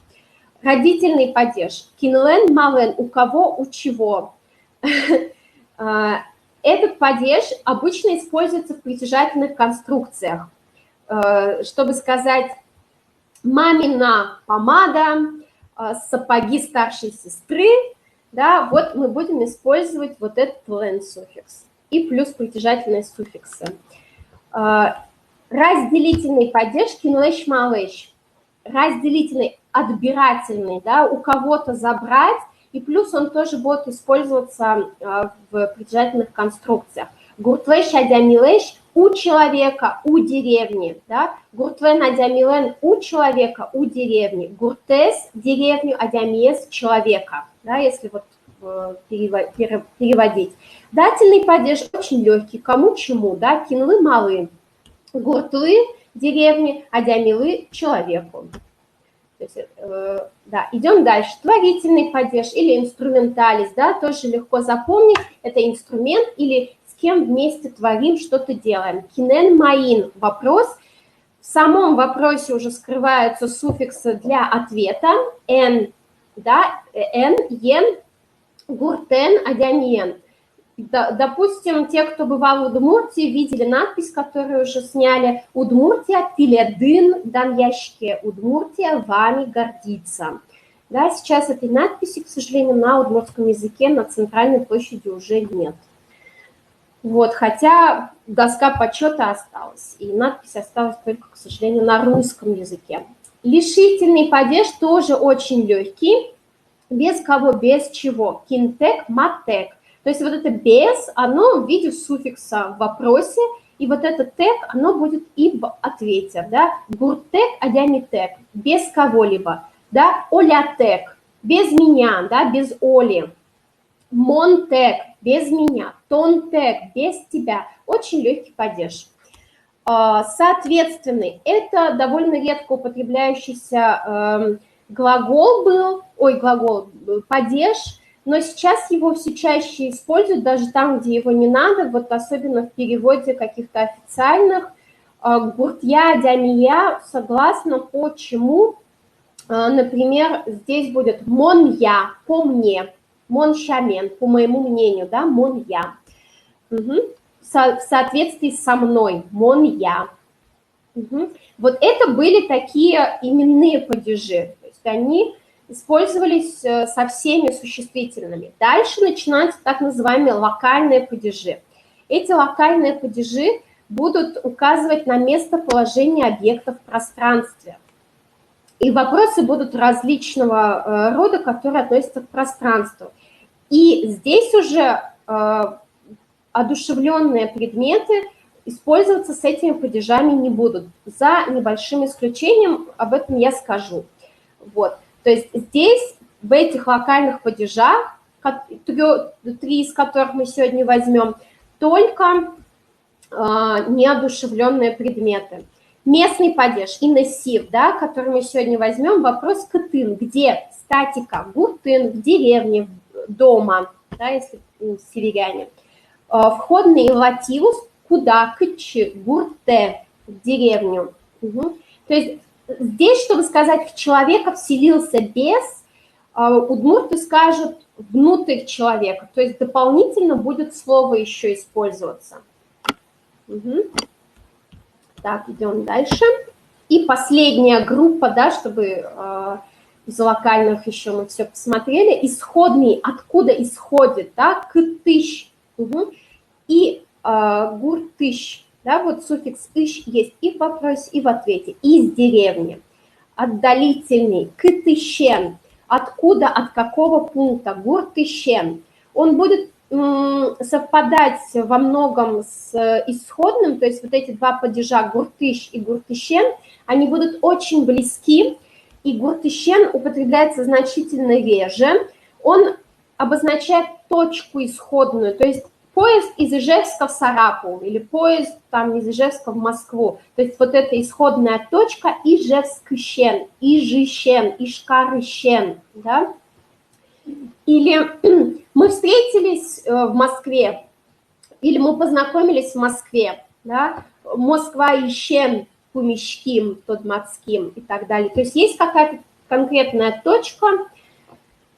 Родительный падеж. Кинлен, мален, у кого, у чего. Этот падеж обычно используется в притяжательных конструкциях, чтобы сказать мамина помада, сапоги старшей сестры, да, вот мы будем использовать вот этот len суффикс и плюс притяжательные суффиксы. Разделительный падеж кинлеш малеш. Разделительный, отбирательный, да, у кого-то забрать, и плюс он тоже будет использоваться в притяжательных конструкциях. Гуртлеш адямилеш у человека, у деревни, да, гуртвен адямилен у человека, у деревни, гуртес деревню, адямиес человека, да, если вот переводить. Дательный падеж очень легкий, кому чему, да, кинлы малы, гуртлы деревни, адямилы человеку. То есть, да, идем дальше. Творительный падеж или инструменталис, да, тоже легко запомнить. Это инструмент или с кем вместе творим, что-то делаем. Кинен маин – вопрос. В самом вопросе уже скрываются суффиксы для ответа. Эн, да, эн, ен, гуртен, адямиен. Допустим, те, кто бывал в Удмуртии, видели надпись, которую уже сняли. Удмуртия пиледын даньяшке. Удмуртия вами гордится. Да, сейчас этой надписи, к сожалению, на удмуртском языке на центральной площади уже нет. Вот, хотя доска почета осталась, и надпись осталась только, к сожалению, на русском языке. Лишительный падеж тоже очень легкий. Без кого, без чего. Кинтек, матек. То есть вот это без, оно в виде суффикса в вопросе, и вот это тек, оно будет и в ответе, да. Гуртек, адямитек, без кого-либо, да. Олятек, без меня, да, без Оли. Монтек, без меня. Тонтек, без тебя. Очень легкий падеж. Соответственный, это довольно редко употребляющийся глагол был, падеж, но сейчас его все чаще используют, даже там, где его не надо, вот особенно в переводе каких-то официальных Гуртья, дямия, согласно почему, например, здесь будет мон я, по мне, мон шамен, по моему мнению, да, мон я. Угу. В соответствии со мной, мон я. Угу. Вот это были такие именные падежи, то есть они использовались со всеми существительными. Дальше начинаются так называемые локальные падежи. Эти локальные падежи будут указывать на местоположение объекта в пространстве. И вопросы будут различного рода, которые относятся к пространству. И здесь уже одушевленные предметы использоваться с этими падежами не будут, за небольшим исключением, об этом я скажу. Вот. То есть здесь, в этих локальных падежах, 3 из которых мы сегодня возьмем, только неодушевленные предметы. Местный падеж, инессив, да, который мы сегодня возьмем, вопрос кытын, где статика, гуртын, в деревне, дома, да, если северяне. Входный лативус, куда, кычи, гурте, в деревню. Угу. То есть здесь, чтобы сказать, в человека вселился бес, удмурты скажут внутрь человека, то есть дополнительно будет слово еще использоваться. Угу. Так, идем дальше. И последняя группа, да, чтобы из локальных еще мы все посмотрели, исходный, откуда исходит, да, кытыщ, угу. И гуртыщ, да, вот суффикс ищ есть и в вопросе, и в ответе, из деревни. Отдалительный, кытыщен, откуда, от какого пункта, гуртыщен. Он будет совпадать во многом с исходным, то есть вот эти два падежа гуртыщ и гуртыщен, они будут очень близки, и гуртыщен употребляется значительно реже. Он обозначает точку исходную, то есть поезд из Ижевска в Сарапул или поезд там из Ижевска в Москву. То есть вот эта исходная точка Ижевскщен, Ижищен, Ишкарыщен, да? Или мы встретились в Москве, или мы познакомились в Москве, да? Москва ищен пумишким, тодмацким и так далее. То есть есть какая-то конкретная точка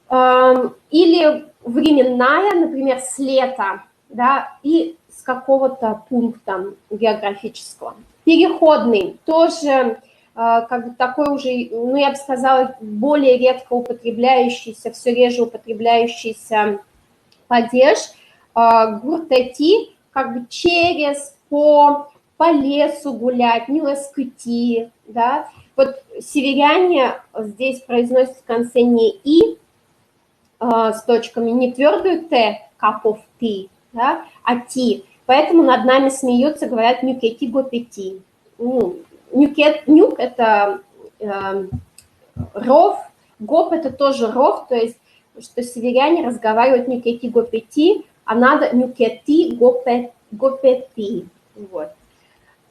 или временная, например, с лета, да, и с какого-то пункта географического. Переходный тоже как бы такой уже, ну, я бы сказала, более редко употребляющийся, все реже употребляющийся падеж, гуртати, как бы через, по лесу гулять, не ласкати, да. Вот северяне здесь произносят в конце не «и» с точками, не твердую «т», капов «ты», да, а «ти». Поэтому над нами смеются, говорят «нюкети гопети». Нюк – это ров, гоп – это тоже ров, то есть, что северяне разговаривают нюкети гопети, а надо нюкети гопети. Вот.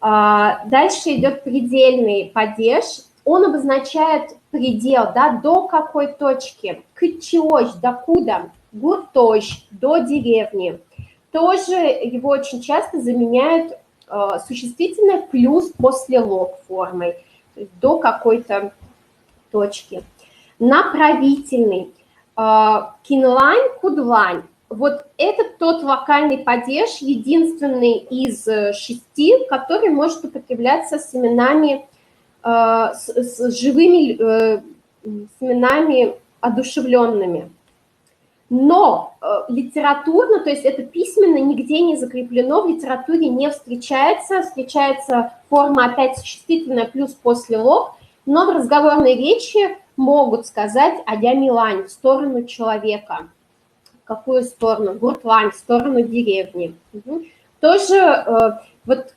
Дальше идет предельный падеж, он обозначает предел, да, до какой точки, кычиощ, докуда, гуртощ, до деревни. Тоже его очень часто заменяют существительное плюс после лог формой, то есть до какой-то точки. Направительный, кинлань, кудлань. Вот это тот локальный падеж, единственный из 6, который может употребляться с именами, с живыми семенами одушевленными. Но литературно, то есть это письменно нигде не закреплено, в литературе не встречается, встречается форма опять существительная плюс после лог, но в разговорной речи могут сказать адя-милань в сторону человека. В какую сторону? Гуртлань, в сторону деревни. Угу. Тоже, вот,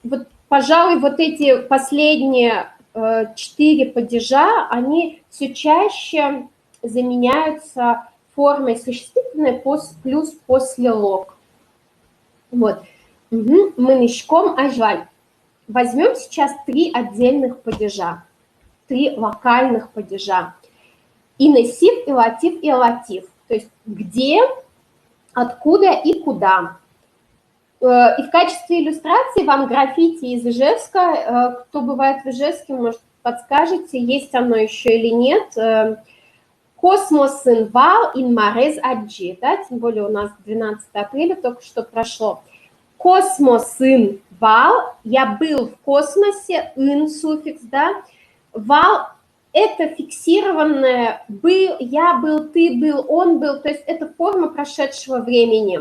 пожалуй, вот эти последние 4 падежа, они все чаще заменяются формой существительной плюс после лог. Вот. Угу. Мынышком ажваль. Возьмем сейчас 3 отдельных падежа, 3 локальных падежа. Инессив, илатив и алатив. То есть где, откуда и куда. И в качестве иллюстрации вам граффити из Ижевска. Кто бывает в Ижевске, может, подскажете, есть оно еще или нет. Космос инвал ин марез аджи, да, тем более у нас 12 апреля только что прошло. Космос инвал, я был в космосе, ин суффикс, да, вал – это фиксированное был, я был, ты был, он был, то есть это форма прошедшего времени.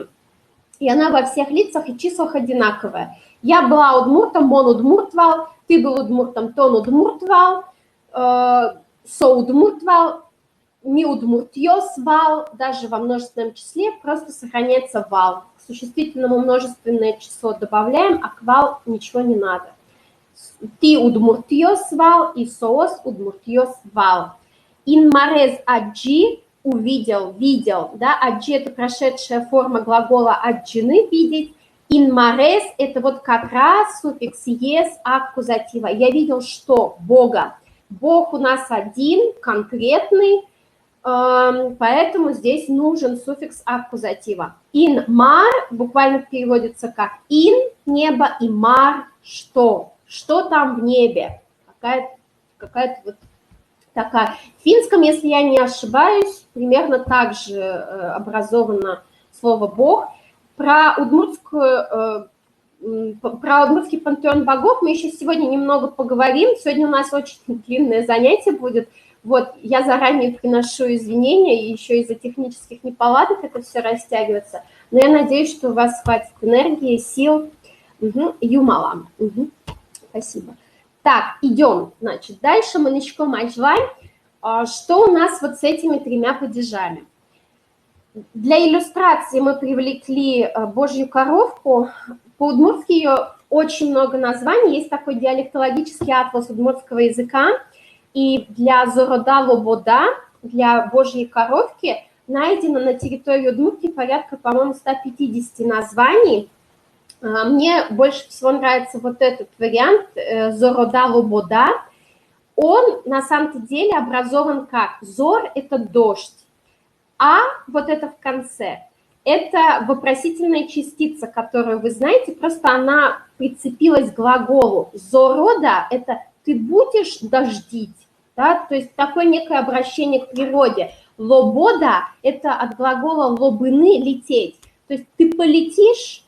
И она во всех лицах и числах одинаковая. Я была удмуртом, мон удмуртвал, ты был удмуртом, тон удмуртвал, со удмуртвал, ми удмуртьёс вал, даже во множественном числе просто сохраняется вал. К существительному множественное число добавляем, а к вал ничего не надо. Ты удмуртьёс вал и соос удмуртьёс вал. Ин марез аджи увидел, видел, да, аджи это прошедшая форма глагола аджины видеть. Ин марез это вот как раз суффикс ес аккузатива. Я видел что? Бога. Бог у нас один, конкретный, поэтому здесь нужен суффикс аккузатива. Ин мар буквально переводится как ин небо и мар что? Что там в небе? Какая-то вот такая. В финском, если я не ошибаюсь, примерно так же образовано слово «бог». Про удмуртский пантеон богов мы еще сегодня немного поговорим. Сегодня у нас очень длинное занятие будет. Вот, я заранее приношу извинения, и еще из-за технических неполадок это все растягивается. Но я надеюсь, что у вас хватит энергии, сил. Юмала. Спасибо. Так, идем. Значит, дальше мы начнем ажвань. Что у нас вот с этими тремя падежами? Для иллюстрации мы привлекли Божью коровку. По-удмуртски ее очень много названий. Есть такой диалектологический атлас удмуртского языка. И для Зорода Лобода, для Божьей коровки, найдено на территории Удмуртии порядка, по-моему, 150 названий. Мне больше всего нравится вот этот вариант Зорода Лобода. Он на самом деле образован как зор – это дождь, а вот это в конце – это вопросительная частица, которую вы знаете, просто она прицепилась к глаголу. Зорода – это ты будешь дождить, да? То есть такое некое обращение к природе. Лобода – это от глагола лобыны – лететь, то есть ты полетишь.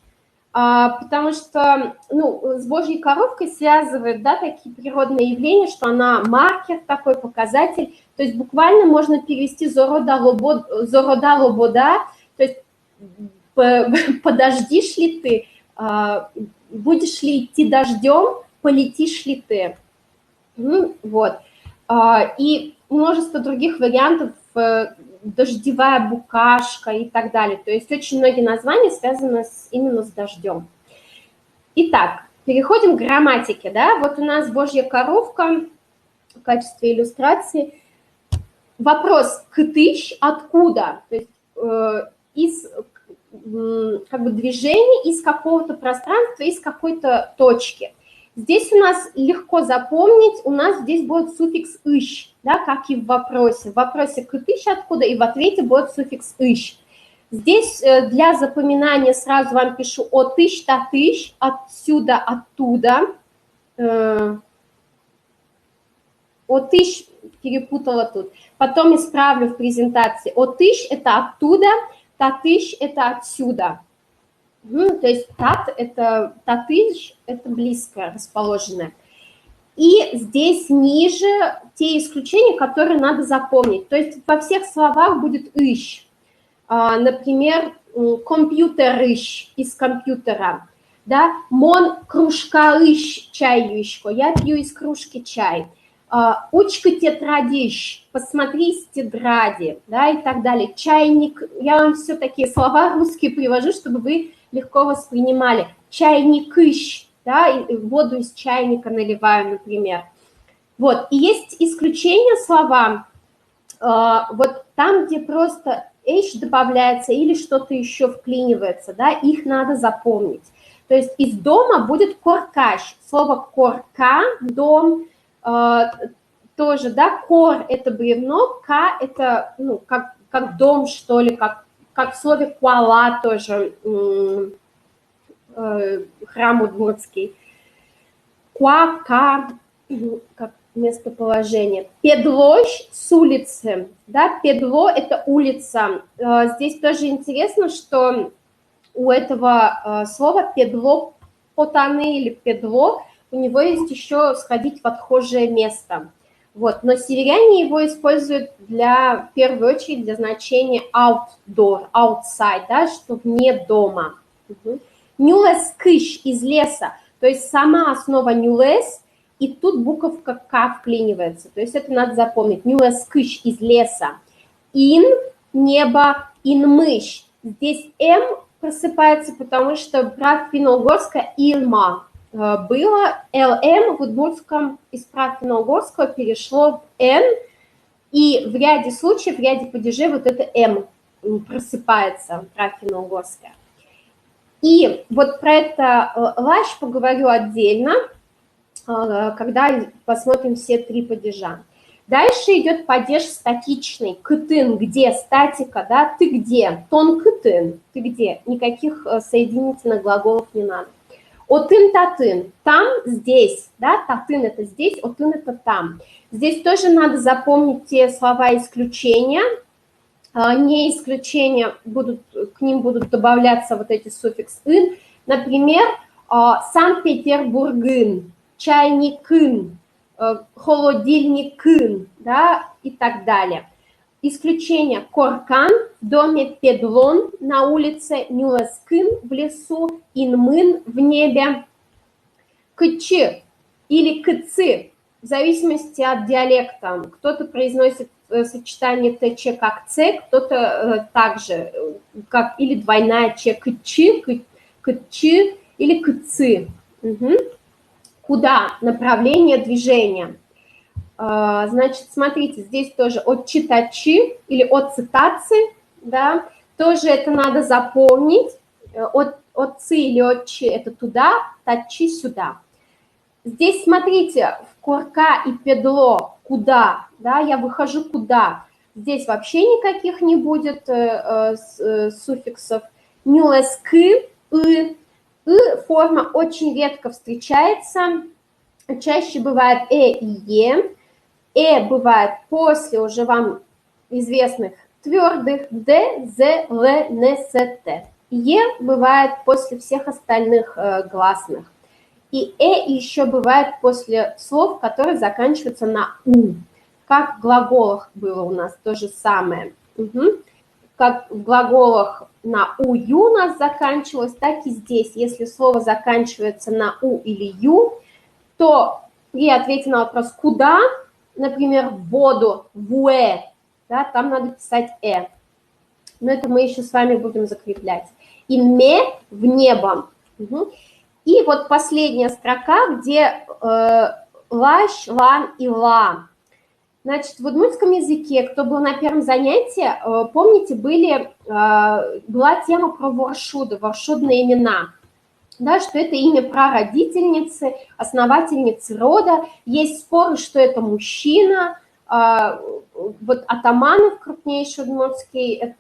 Потому что с Божьей коровкой связывают, да, такие природные явления, что она маркер такой, показатель. То есть буквально можно перевести зорода лобода, то есть подождишь ли ты, будешь ли идти дождем, полетишь ли ты. Вот. И множество других вариантов, дождевая букашка и так далее. То есть очень многие названия связаны именно с дождем. Итак, переходим к грамматике. Да? Вот у нас Божья коровка в качестве иллюстрации. Вопрос «кытыщ» откуда? То есть из как бы движения, из какого-то пространства, из какой-то точки. Здесь у нас легко запомнить, у нас здесь будет суффикс «ищ», да, как и в вопросе. В вопросе «кытыщ» откуда, и в ответе будет суффикс «ищ». Здесь для запоминания сразу вам пишу «отыщ», «татыщ», «отсюда», «оттуда». «Отыщ» перепутала тут. Потом исправлю в презентации. «Отыщ» – это «оттуда», «татыщ» – это «отсюда». То есть тат – это татыш, это близко расположенное. И здесь ниже те исключения, которые надо запомнить. То есть во всех словах будет ищ. Например, компьютер ищ из компьютера. Да? Мон кружка ищ, чай ющко. Я пью из кружки чай. Учка тетрадищ, посмотри из тетради, да, и так далее. Чайник, я вам все такие слова русские привожу, чтобы вы легко воспринимали. Чайник ищ, да, воду из чайника наливаю, например. Вот, и есть исключения слова, вот там, где просто эйш добавляется или что-то еще вклинивается, да, их надо запомнить. То есть из дома будет коркаш, слово корка, дом, тоже, да, кор – это бревно, ка – это, как дом, что ли, как в слове куала тоже храм удмуртский. Куака, как местоположение. Педлощ с улицы, да, Педло – это улица. Здесь тоже интересно, что у этого слова Педло потаны или Педло, у него есть еще сходить в отхожее место. Вот. Но северяне его используют в первую очередь для значения outdoor, outside, да, что вне дома. Нюлес кыш из леса, то есть сама основа нюлес, и тут буковка К вклинивается. То есть это надо запомнить. Нюлес кыш из леса. Ин – небо, ин мыш. Здесь М просыпается, потому что прав финно-угорское Илма было. ЛМ в удмуртском из прав финно-угорского перешло в Н, и в ряде случаев, в ряде падежей вот это М просыпается, прав финно-угорское. И вот про это лащ поговорю отдельно, когда посмотрим все три падежа. Дальше идет падеж статичный, кытын, где, статика, да, ты где, тон кытын, ты где, никаких соединительных глаголов не надо. Отын, татын, там, здесь, да, татын это здесь, отын это там. Здесь тоже надо запомнить те слова исключения, не исключения, к ним будут добавляться вот эти суффикс «ын». Например, Санкт-Петербургын, чайникын, холодильникын, да, и так далее. Исключение коркан, в доме педлон, на улице нюлескын, в лесу, инмын, в небе, кычы или кыцы, в зависимости от диалекта. Кто-то произносит сочетание ТЧ как Ц, кто-то также, как или двойная Ч, кычы, кычы или кыцы. Угу. Куда? Направление движения. Значит, смотрите, здесь тоже от читачи или от цитации, да, тоже это надо запомнить. От ци или от чи это туда, тачи сюда. Здесь, смотрите, в корка и педло куда, да, я выхожу куда. Здесь вообще никаких не будет суффиксов. Нюэскы, форма очень редко встречается, чаще бывает и е. Бывает после уже вам известных твердых д, з, л, н, с, т. Е бывает после всех остальных гласных. И еще бывает после слов, которые заканчиваются на у. Как в глаголах было у нас то же самое. Угу. Как в глаголах на ую у нас заканчивалось, так и здесь. Если слово заканчивается на у или ю, то при ответе на вопрос «куда?», например, в воду, в да, там надо писать Но это мы еще с вами будем закреплять. И ме в небо. Угу. И вот последняя строка, где лащ, лан и ла. Значит, в удмуртском языке, кто был на первом занятии, помните, была тема про воршудные имена. Да, что это имя прародительницы, основательницы рода. Есть споры, что это мужчина. Вот Атаманов, крупнейший удмуртский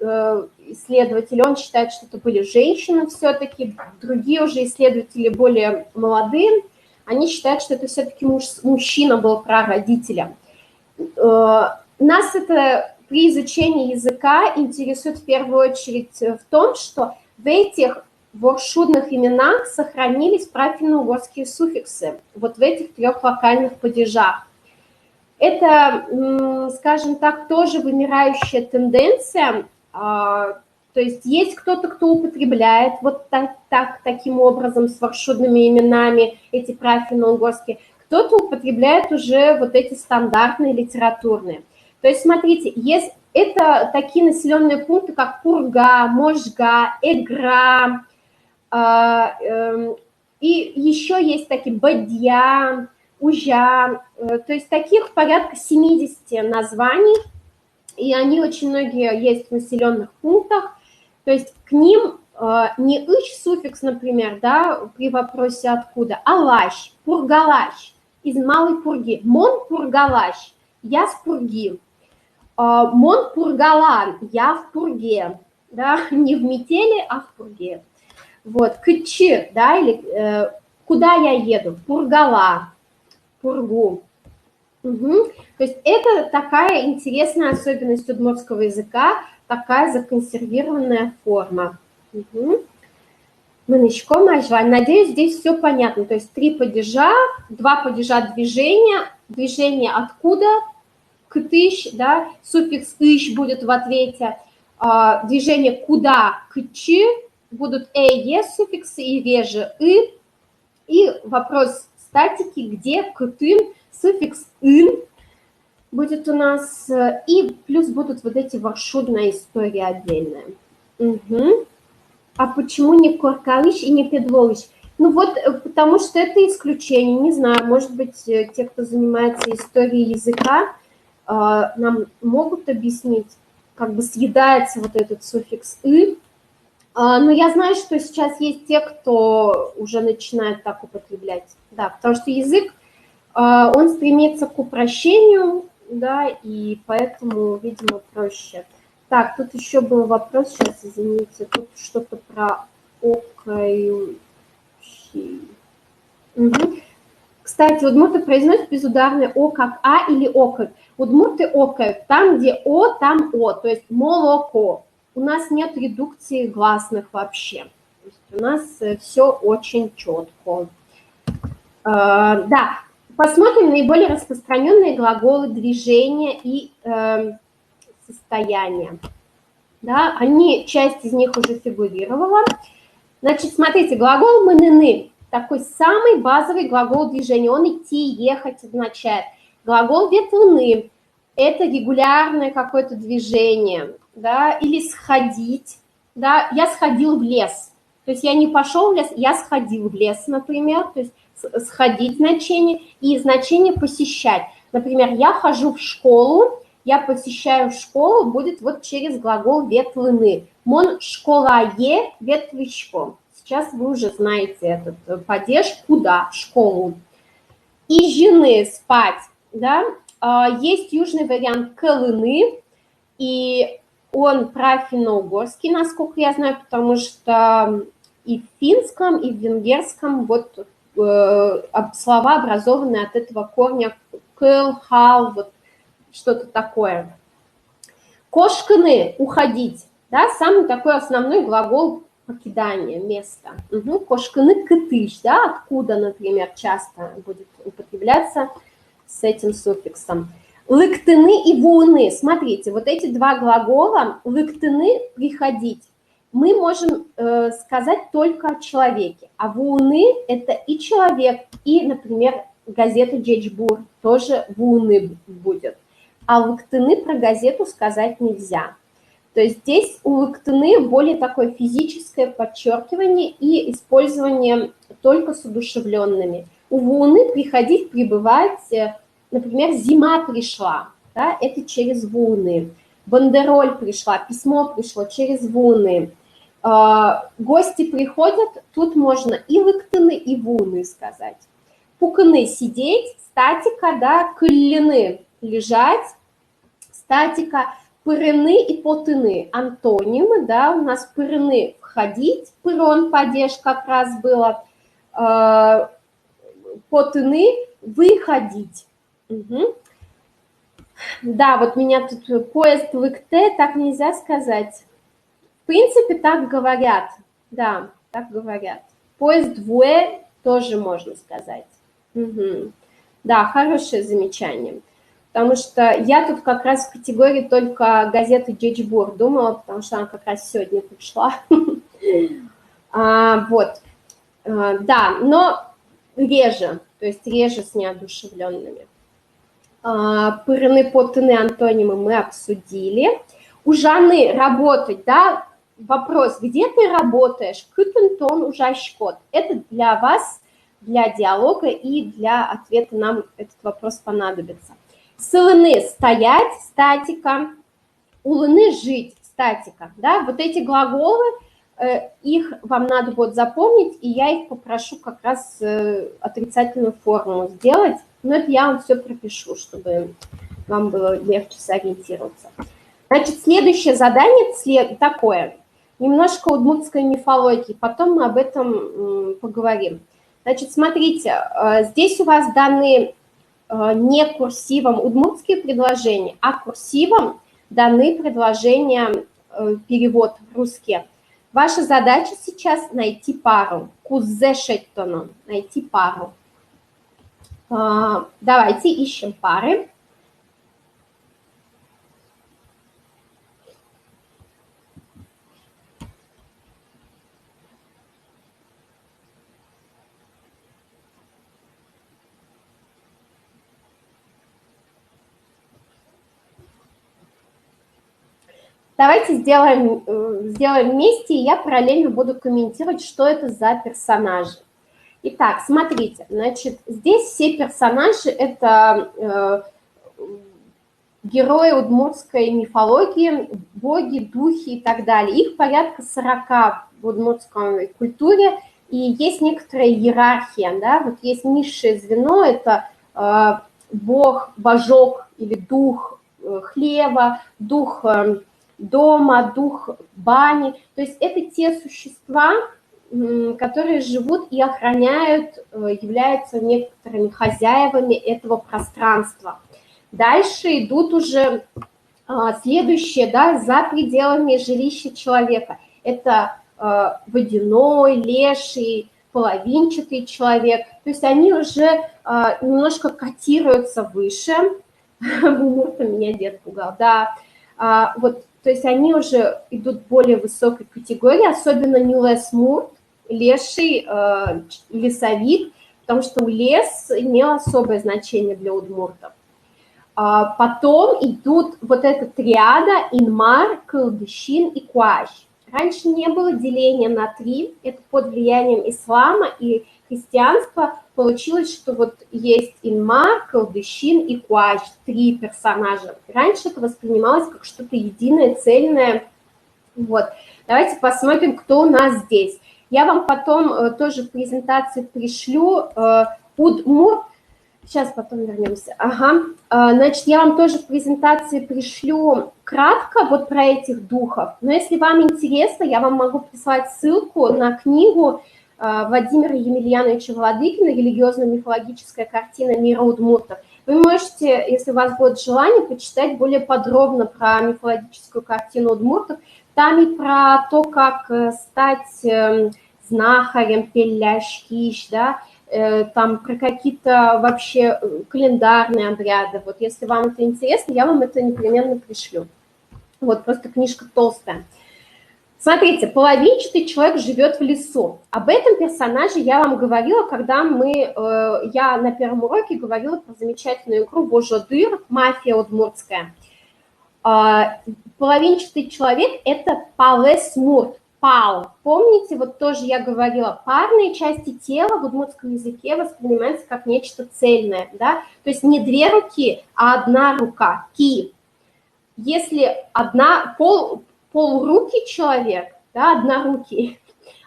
исследователь, он считает, что это были женщины все-таки. Другие уже исследователи, более молодые, они считают, что это все-таки мужчина был прародителем. Нас это при изучении языка интересует в первую очередь в том, что в этих воршудных именах сохранились правильно-угорские суффиксы, вот в этих трех вокальных падежах. Это, скажем так, тоже вымирающая тенденция, то есть кто-то, кто употребляет вот таким образом с воршудными именами эти правильно-угорские, кто-то употребляет уже вот эти стандартные литературные. То есть, смотрите, это такие населенные пункты, как Пурга, Можга, Эгра, и еще есть такие Бадья, Ужа, то есть таких порядка 70 названий, и они очень многие есть в населенных пунктах, то есть к ним не ыч суффикс, например, да, при вопросе откуда, а лащ, пургалащ, из Малой Пурги, мон пургалащ, я с Пурги, мон пургалан, я в Пурге, да, не в метели, а в Пурге. Вот, кычы, да, или куда я еду? Пургала, пургу. Угу. То есть это такая интересная особенность удмуртского языка, такая законсервированная форма. Угу. Манычко, мажва. Надеюсь, здесь все понятно. То есть 3 падежа, 2 падежа движения. Движение откуда? Кытыш, да, суффикс ищ будет в ответе. Движение куда? Кычы. Будут е суффиксы и реже и. И вопрос статики, где кытын, суффикс ын будет у нас. И плюс будут вот эти маршрутная история отдельная. Угу. А почему не Коркалыч и не Педволыч? Ну вот, потому что это исключение, не знаю, может быть, те, кто занимается историей языка, нам могут объяснить, как бы съедается вот этот суффикс «ы». Но я знаю, что сейчас есть те, кто уже начинает так употреблять, да, потому что язык, он стремится к упрощению, да, и поэтому, видимо, проще. Так, тут еще был вопрос, сейчас, извините, тут что-то про окающий. Угу. Кстати, удмурты произносят безударное «о» как «а» или «о» как. Удмурты окают там, где «о», там «о», то есть молоко. У нас нет редукции гласных вообще. То есть у нас все очень четко. Да, посмотрим наиболее распространенные глаголы движения и состояния. Да, часть из них уже фигурировала. Значит, смотрите, глагол «мыныны» такой самый базовый глагол движения. Он идти, ехать означает. Глагол «ветлыны» – это регулярное какое-то движение, да, или «сходить». Да, я сходил в лес. То есть я не пошел в лес, я сходил в лес, например. То есть сходить значение и значение посещать. Например, я хожу в школу, я посещаю школу, будет вот через глагол «ветлыны». Мон школае ветвичко. Сейчас вы уже знаете этот падеж «куда?» – школу. И жены спать, да. Есть южный вариант «калыны», и он про финно-угорский, насколько я знаю, потому что и в финском, и в венгерском вот слова образованы от этого корня «кэл», «хал», вот что-то такое. Кошканы – уходить, да, самый такой основной глагол покидания места. Угу. Кошканы – кытыш, да, откуда, например, часто будет употребляться с этим суффиксом. Лыктыны и вуны. Смотрите, вот эти два глагола лыктыны – приходить. Мы можем сказать только о человеке, а вуны – это и человек, и, например, газета «Джечбур» тоже вуны будет. А лыктыны про газету сказать нельзя. То есть здесь у лыктыны более такое физическое подчеркивание и использование только с одушевленными. У вуны приходить, пребывать, например, зима пришла, да, это через вуны. Бандероль пришла, письмо пришло через вуны. Гости приходят, тут можно и лыктыны, и вуны сказать. Пуканы – сидеть, статика, да, кыллины – лежать, статика, пырыны и потыны – антонимы, да, у нас пырыны – входить, пырон, падеж как раз было, потыны – выходить. Угу. Да, вот меня тут поезд в Икте, так нельзя сказать. В принципе, так говорят, да, так говорят. Поезд в Уэ тоже можно сказать. Угу. Да, хорошее замечание. Потому что я тут как раз в категории только газеты «Джечбур» думала, потому что она как раз сегодня пришла. Вот. Да, но реже, то есть реже с неодушевленными. Пырыны, потыны, антонимы мы обсудили. У Жанны работать, да, вопрос, где ты работаешь? Кытентон ужащкот. Это для вас, для диалога и для ответа нам этот вопрос понадобится. Сылыны стоять, статика, улыны жить, статика. Да? Вот эти глаголы, их вам надо будет запомнить, и я их попрошу как раз отрицательную форму сделать. Но это я вам все пропишу, чтобы вам было легче сориентироваться. Значит, следующее задание такое. немножко удмуртской мифологии, потом мы об этом поговорим. Значит, смотрите, здесь у вас даны не курсивом удмуртские предложения, а курсивом даны предложения перевод русский. Ваша задача сейчас найти пару. Кузешеттоно, найти пару. Давайте ищем пары. Давайте сделаем вместе, и я параллельно буду комментировать, что это за персонажи. Итак, смотрите, значит, здесь все персонажи – это герои удмуртской мифологии, боги, духи и так далее. Их порядка 40 в удмуртской культуре, и есть некоторая иерархия, да, вот есть низшее звено – это бог, божок или дух хлеба, дух дома, дух бани. То есть это те существа, которые живут и охраняют, являются некоторыми хозяевами этого пространства. Дальше идут уже следующие, да, за пределами жилища человека. Это водяной, леший, половинчатый человек. То есть они уже немножко котируются выше. Мурта меня дед пугал, да. Вот, то есть они уже идут более высокой категории, особенно Нилес-Мурт, леший, лесовик, потому что лес имел особое значение для удмуртов. Потом идут вот эта триада Инмар, Кылдыщин и Куащ. Раньше не было деления на три, это под влиянием ислама и христианства получилось, что вот есть Инмар, Кылдыщин и Куащ, три персонажа. Раньше это воспринималось как что-то единое, цельное. Вот. Давайте посмотрим, кто у нас здесь. Я вам потом тоже в презентации пришлю Удмурт. Сейчас потом вернемся. Ага. Значит, я вам тоже в презентации пришлю кратко вот про этих духов. Но если вам интересно, я вам могу прислать ссылку на книгу Владимира Емельяновича Владыкина «Религиозно-мифологическая картина мира удмуртов». Вы можете, если у вас будет желание, почитать более подробно про мифологическую картину удмуртов. Там и про то, как стать знахарем, пелляшкиш, да, там про какие-то вообще календарные обряды. Вот если вам это интересно, я вам это непременно пришлю. Вот просто книжка толстая. Смотрите, половинчатый человек живет в лесу. Об этом персонаже я вам говорила, когда я на первом уроке говорила про замечательную игру «Вожодыр», «Мафия удмуртская». Половинчатый человек – это палесмурт, пал. Помните, вот тоже я говорила, парные части тела в удмуртском языке воспринимаются как нечто цельное, да? То есть не две руки, а одна рука, ки. Если полурукий человек, да,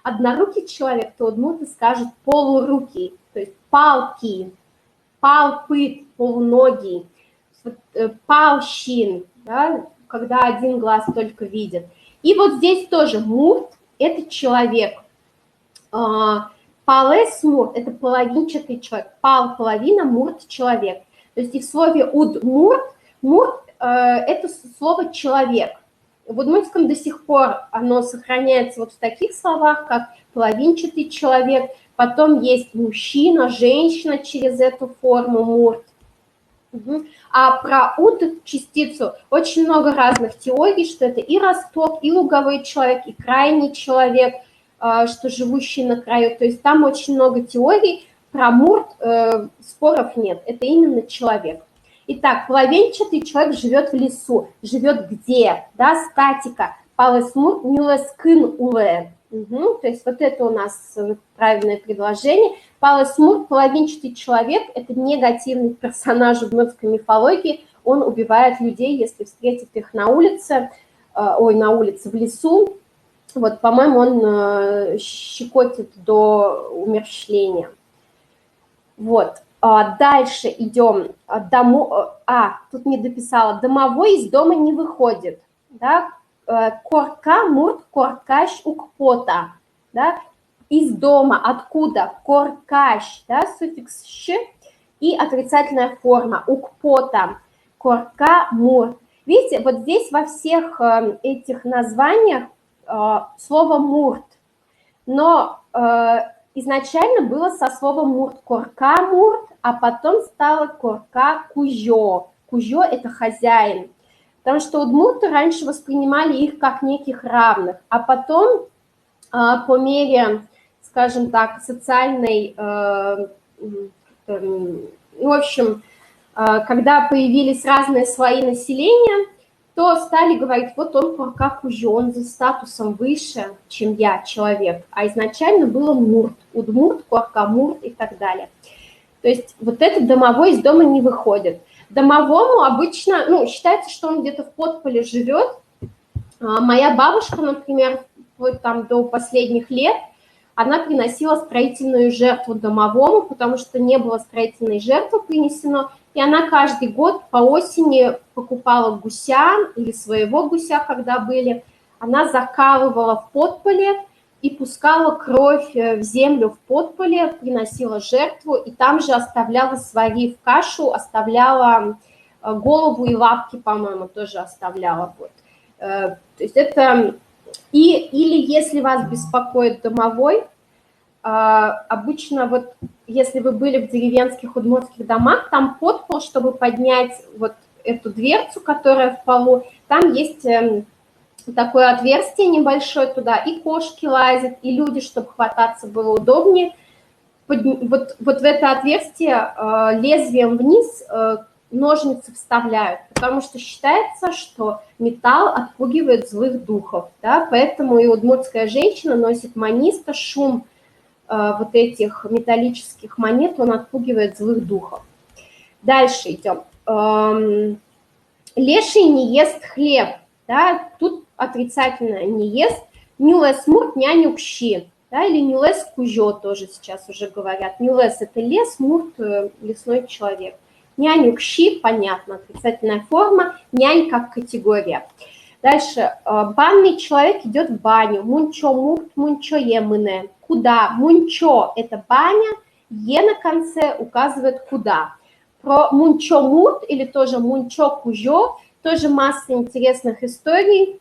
однорукий человек, то удмурты скажут полурукий, то есть палки, палпыт, полуногий, палщин, да, когда один глаз только видит. И вот здесь тоже мурт – это человек. Палес-мурт – это половинчатый человек. Пал – половина, мурт – человек. То есть и в слове удмурт, мурт – это слово «человек». В удмуртском до сих пор оно сохраняется вот в таких словах, как половинчатый человек. Потом есть мужчина, женщина через эту форму мурт. А про частицу очень много разных теорий, что это и росток, и луговой человек, и крайний человек, что живущий на краю. То есть там очень много теорий. Про мурт споров нет, это именно человек. Итак, половинчатый человек живет в лесу. Живет где? Да, статика. Палесмурт нилескын уле. То есть вот это у нас правильное предложение. Палесмурт, половинчатый человек, это негативный персонаж в удмуртской мифологии. Он убивает людей, если встретит их на улице, в лесу. Вот, по-моему, он щекотит до умерщвления. Вот. Дальше идем. Тут не дописала. Домовой из дома не выходит. Да? корка, мурт, коркаш, укпота, да, из дома, откуда, коркаш, да, суффикс «щ» и отрицательная форма, укпота, корка, мурт. Видите, вот здесь во всех этих названиях слово мурт, но изначально было со словом мурт корка мурт, а потом стало корка кужо. Кужо – это хозяин. Потому что удмурты раньше воспринимали их как неких равных, а потом по мере, скажем так, социальной, в общем, когда появились разные слои населения, то стали говорить, вот он как уже, он за статусом выше, чем я, человек. А изначально было мурт, удмурт, куаркамурт и так далее. То есть вот этот домовой из дома не выходит. Домовому обычно, ну, считается, что он где-то в подполе живет. Моя бабушка, например, вот там до последних лет, она приносила строительную жертву домовому, потому что не было строительной жертвы принесено, и она каждый год по осени покупала гуся или своего гуся, когда были, она закалывала в подполе и пускала кровь в землю в подполе, приносила жертву, и там же оставляла, сварив кашу, оставляла голову и лапки, по-моему, тоже оставляла. Вот. То есть это... Или если вас беспокоит домовой, обычно вот если вы были в деревенских удмуртских домах, там под пол, чтобы поднять вот эту дверцу, которая в полу, там есть такое отверстие небольшое туда, и кошки лазят, и люди, чтобы хвататься было удобнее. Вот в это отверстие лезвием вниз ножницы вставляют, потому что считается, что металл отпугивает злых духов, да, поэтому и удмуртская женщина носит маниста, шум вот этих металлических монет, он отпугивает злых духов. Дальше идем. Леший не ест хлеб, да, тут отрицательное не ест, нюлес мурт нянюкщи, да, или нюлес кужо тоже сейчас уже говорят. Нюлес – это лес, мурт – лесной человек. Нянюкщи, понятно, отрицательная форма, нянь как категория. Дальше, банный человек идет в баню, мунчо мурт, мунчо емыне. Куда? Мунчо – это баня, е на конце указывает куда. Про мунчо мурт или тоже мунчо кужо тоже масса интересных историй.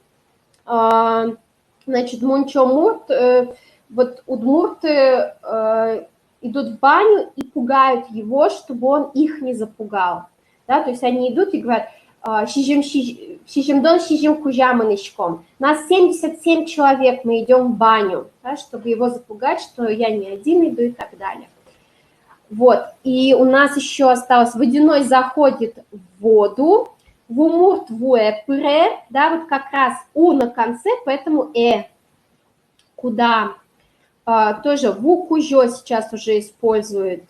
Значит, мунчо мурт, вот удмурты идут в баню и пугают его, чтобы он их не запугал. Да? То есть они идут и говорят, «Шижимдон, шижим кужаманышком». Нас 77 человек, мы идем в баню, да, чтобы его запугать, что я не один иду и так далее. Вот, и у нас еще осталось, водяной заходит в воду, в умурт вуэпре, да, вот как раз у на конце, поэтому куда? Тоже вукужо сейчас уже используют,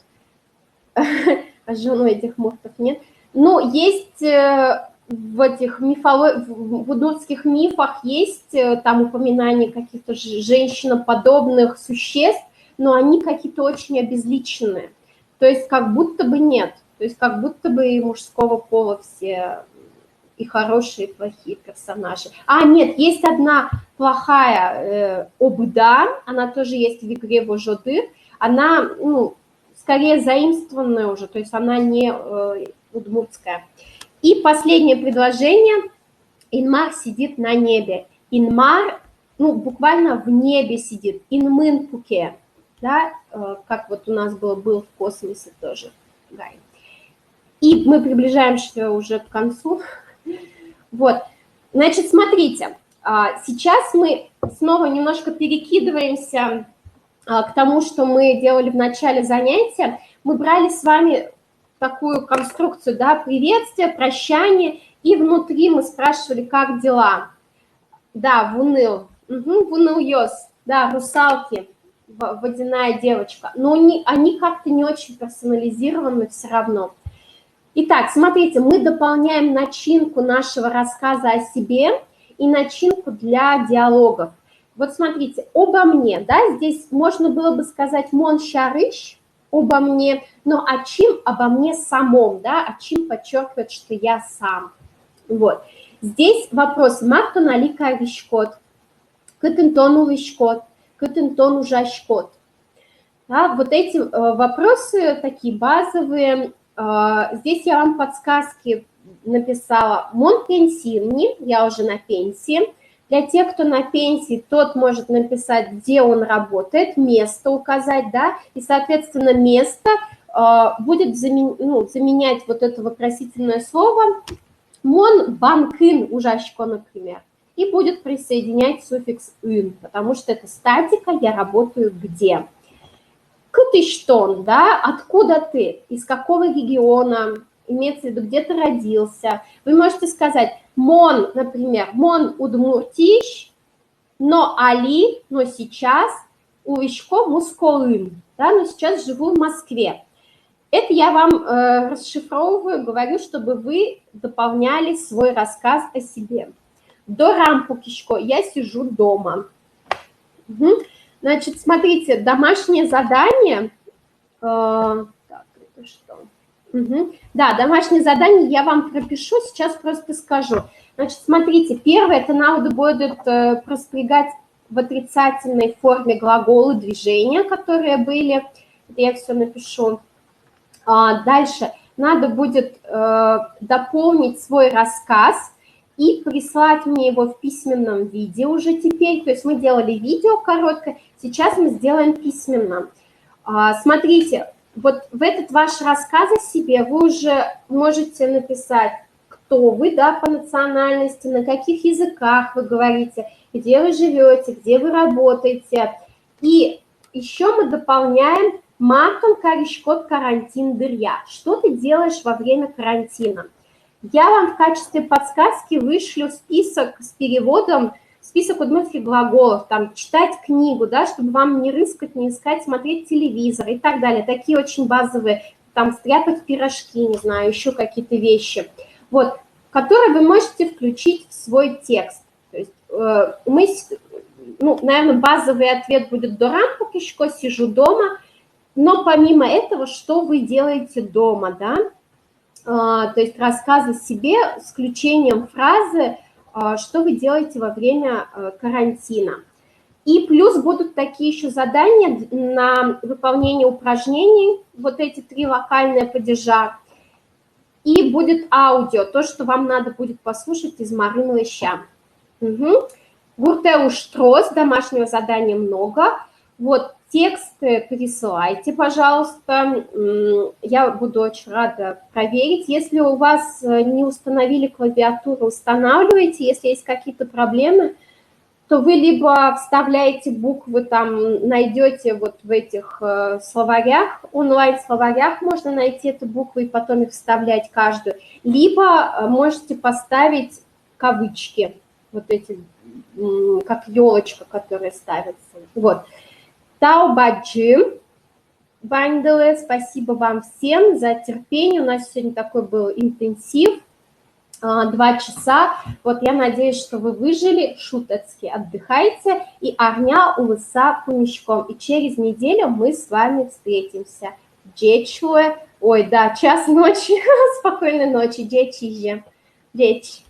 а жену этих муртов нет. Но есть в этих в удмуртских мифах есть там упоминания каких-то женщиноподобных существ, но они какие-то очень обезличенные. То есть как будто бы нет. То есть как будто бы и мужского пола все и хорошие, и плохие персонажи. Нет, есть одна плохая Обыда, она тоже есть в игре Вожодыр. Она, ну, скорее заимствованная уже, то есть она не удмуртская. И последнее предложение. Инмар сидит на небе. Инмар, ну, буквально в небе сидит. Инмын пуке, да, как вот у нас был в космосе тоже. И мы приближаемся уже к концу. Вот, значит, смотрите, сейчас мы снова немножко перекидываемся к тому, что мы делали в начале занятия. Мы брали с вами такую конструкцию, да, приветствие, прощание, и внутри мы спрашивали, как дела. Да, вуныл, вуныл йос, да, русалки, водяная девочка, но они как-то не очень персонализированы все равно. Итак, смотрите, мы дополняем начинку нашего рассказа о себе и начинку для диалогов. Вот смотрите, обо мне, да, здесь можно было бы сказать «мон щарыш», обо мне, но «ачим» обо мне самом, да, «ачим» подчеркивает, что я сам. Вот. Здесь вопрос «Мактон али каришкот», «Кытын увишкот», «Кытын ужашкот». Да, вот эти вопросы такие базовые. Здесь я вам подсказки написала. Мон пенсивни, я уже на пенсии. Для тех, кто на пенсии, тот может написать, где он работает, место указать, да, и, соответственно, место будет заменять вот это вопросительное слово «мон банкын ужашко», например, и будет присоединять суффикс «ын», потому что это статика, я работаю где. Кытыштон, да, откуда ты, из какого региона, имеется в виду, где ты родился. Вы можете сказать «мон», например, «мон удмуртиш», но али, но сейчас увишко мускоын, да, но сейчас живу в Москве. Это я вам расшифровываю, говорю, чтобы вы дополняли свой рассказ о себе. До рампукишко, я сижу дома. Угу. Значит, смотрите, домашнее задание. Так, это что? Угу. Да, домашнее задание я вам пропишу, сейчас просто скажу. Значит, смотрите, первое, это надо будет проспрягать в отрицательной форме глаголы движения, которые были. Я все напишу. Дальше надо будет дополнить свой рассказ и прислать мне его в письменном виде уже теперь. То есть мы делали видео короткое, сейчас мы сделаем письменно. Смотрите, вот в этот ваш рассказ о себе вы уже можете написать, кто вы, да, по национальности, на каких языках вы говорите, где вы живете, где вы работаете. И еще мы дополняем «Мартон каришкот карантин дырья». Что ты делаешь во время карантина? Я вам в качестве подсказки вышлю список с переводом, список удмуртских глаголов, там, читать книгу, да, чтобы вам не рыскать, не искать, смотреть телевизор и так далее. Такие очень базовые, там, стряпать пирожки, не знаю, еще какие-то вещи, вот, которые вы можете включить в свой текст. То есть наверное, базовый ответ будет «до рампукишко, сижу дома», но помимо этого, что вы делаете дома, да? То есть рассказ о себе с включением фразы, что вы делаете во время карантина. И плюс будут такие еще задания на выполнение упражнений, вот эти 3 вокальные падежа. И будет аудио, то, что вам надо будет послушать из Марын Леща. Угу. Гуртеуштрос, домашнего задания много. Вот, тексты присылайте, пожалуйста, я буду очень рада проверить. Если у вас не установили клавиатуру, устанавливайте. Если есть какие-то проблемы, то вы либо вставляете буквы, там найдете вот в этих словарях, онлайн-словарях можно найти эту букву и потом их вставлять каждую, либо можете поставить кавычки, вот эти, как елочка, которая ставится. Вот. Таубаджи, Банделе, спасибо вам всем за терпение. У нас сегодня такой был интенсив, 2 часа. Вот я надеюсь, что вы выжили, шутецки отдыхайте, и огня у лыса помещком. И через неделю мы с вами встретимся. Дечуэ, ой, да, час ночи, спокойной ночи, дечиже, деч.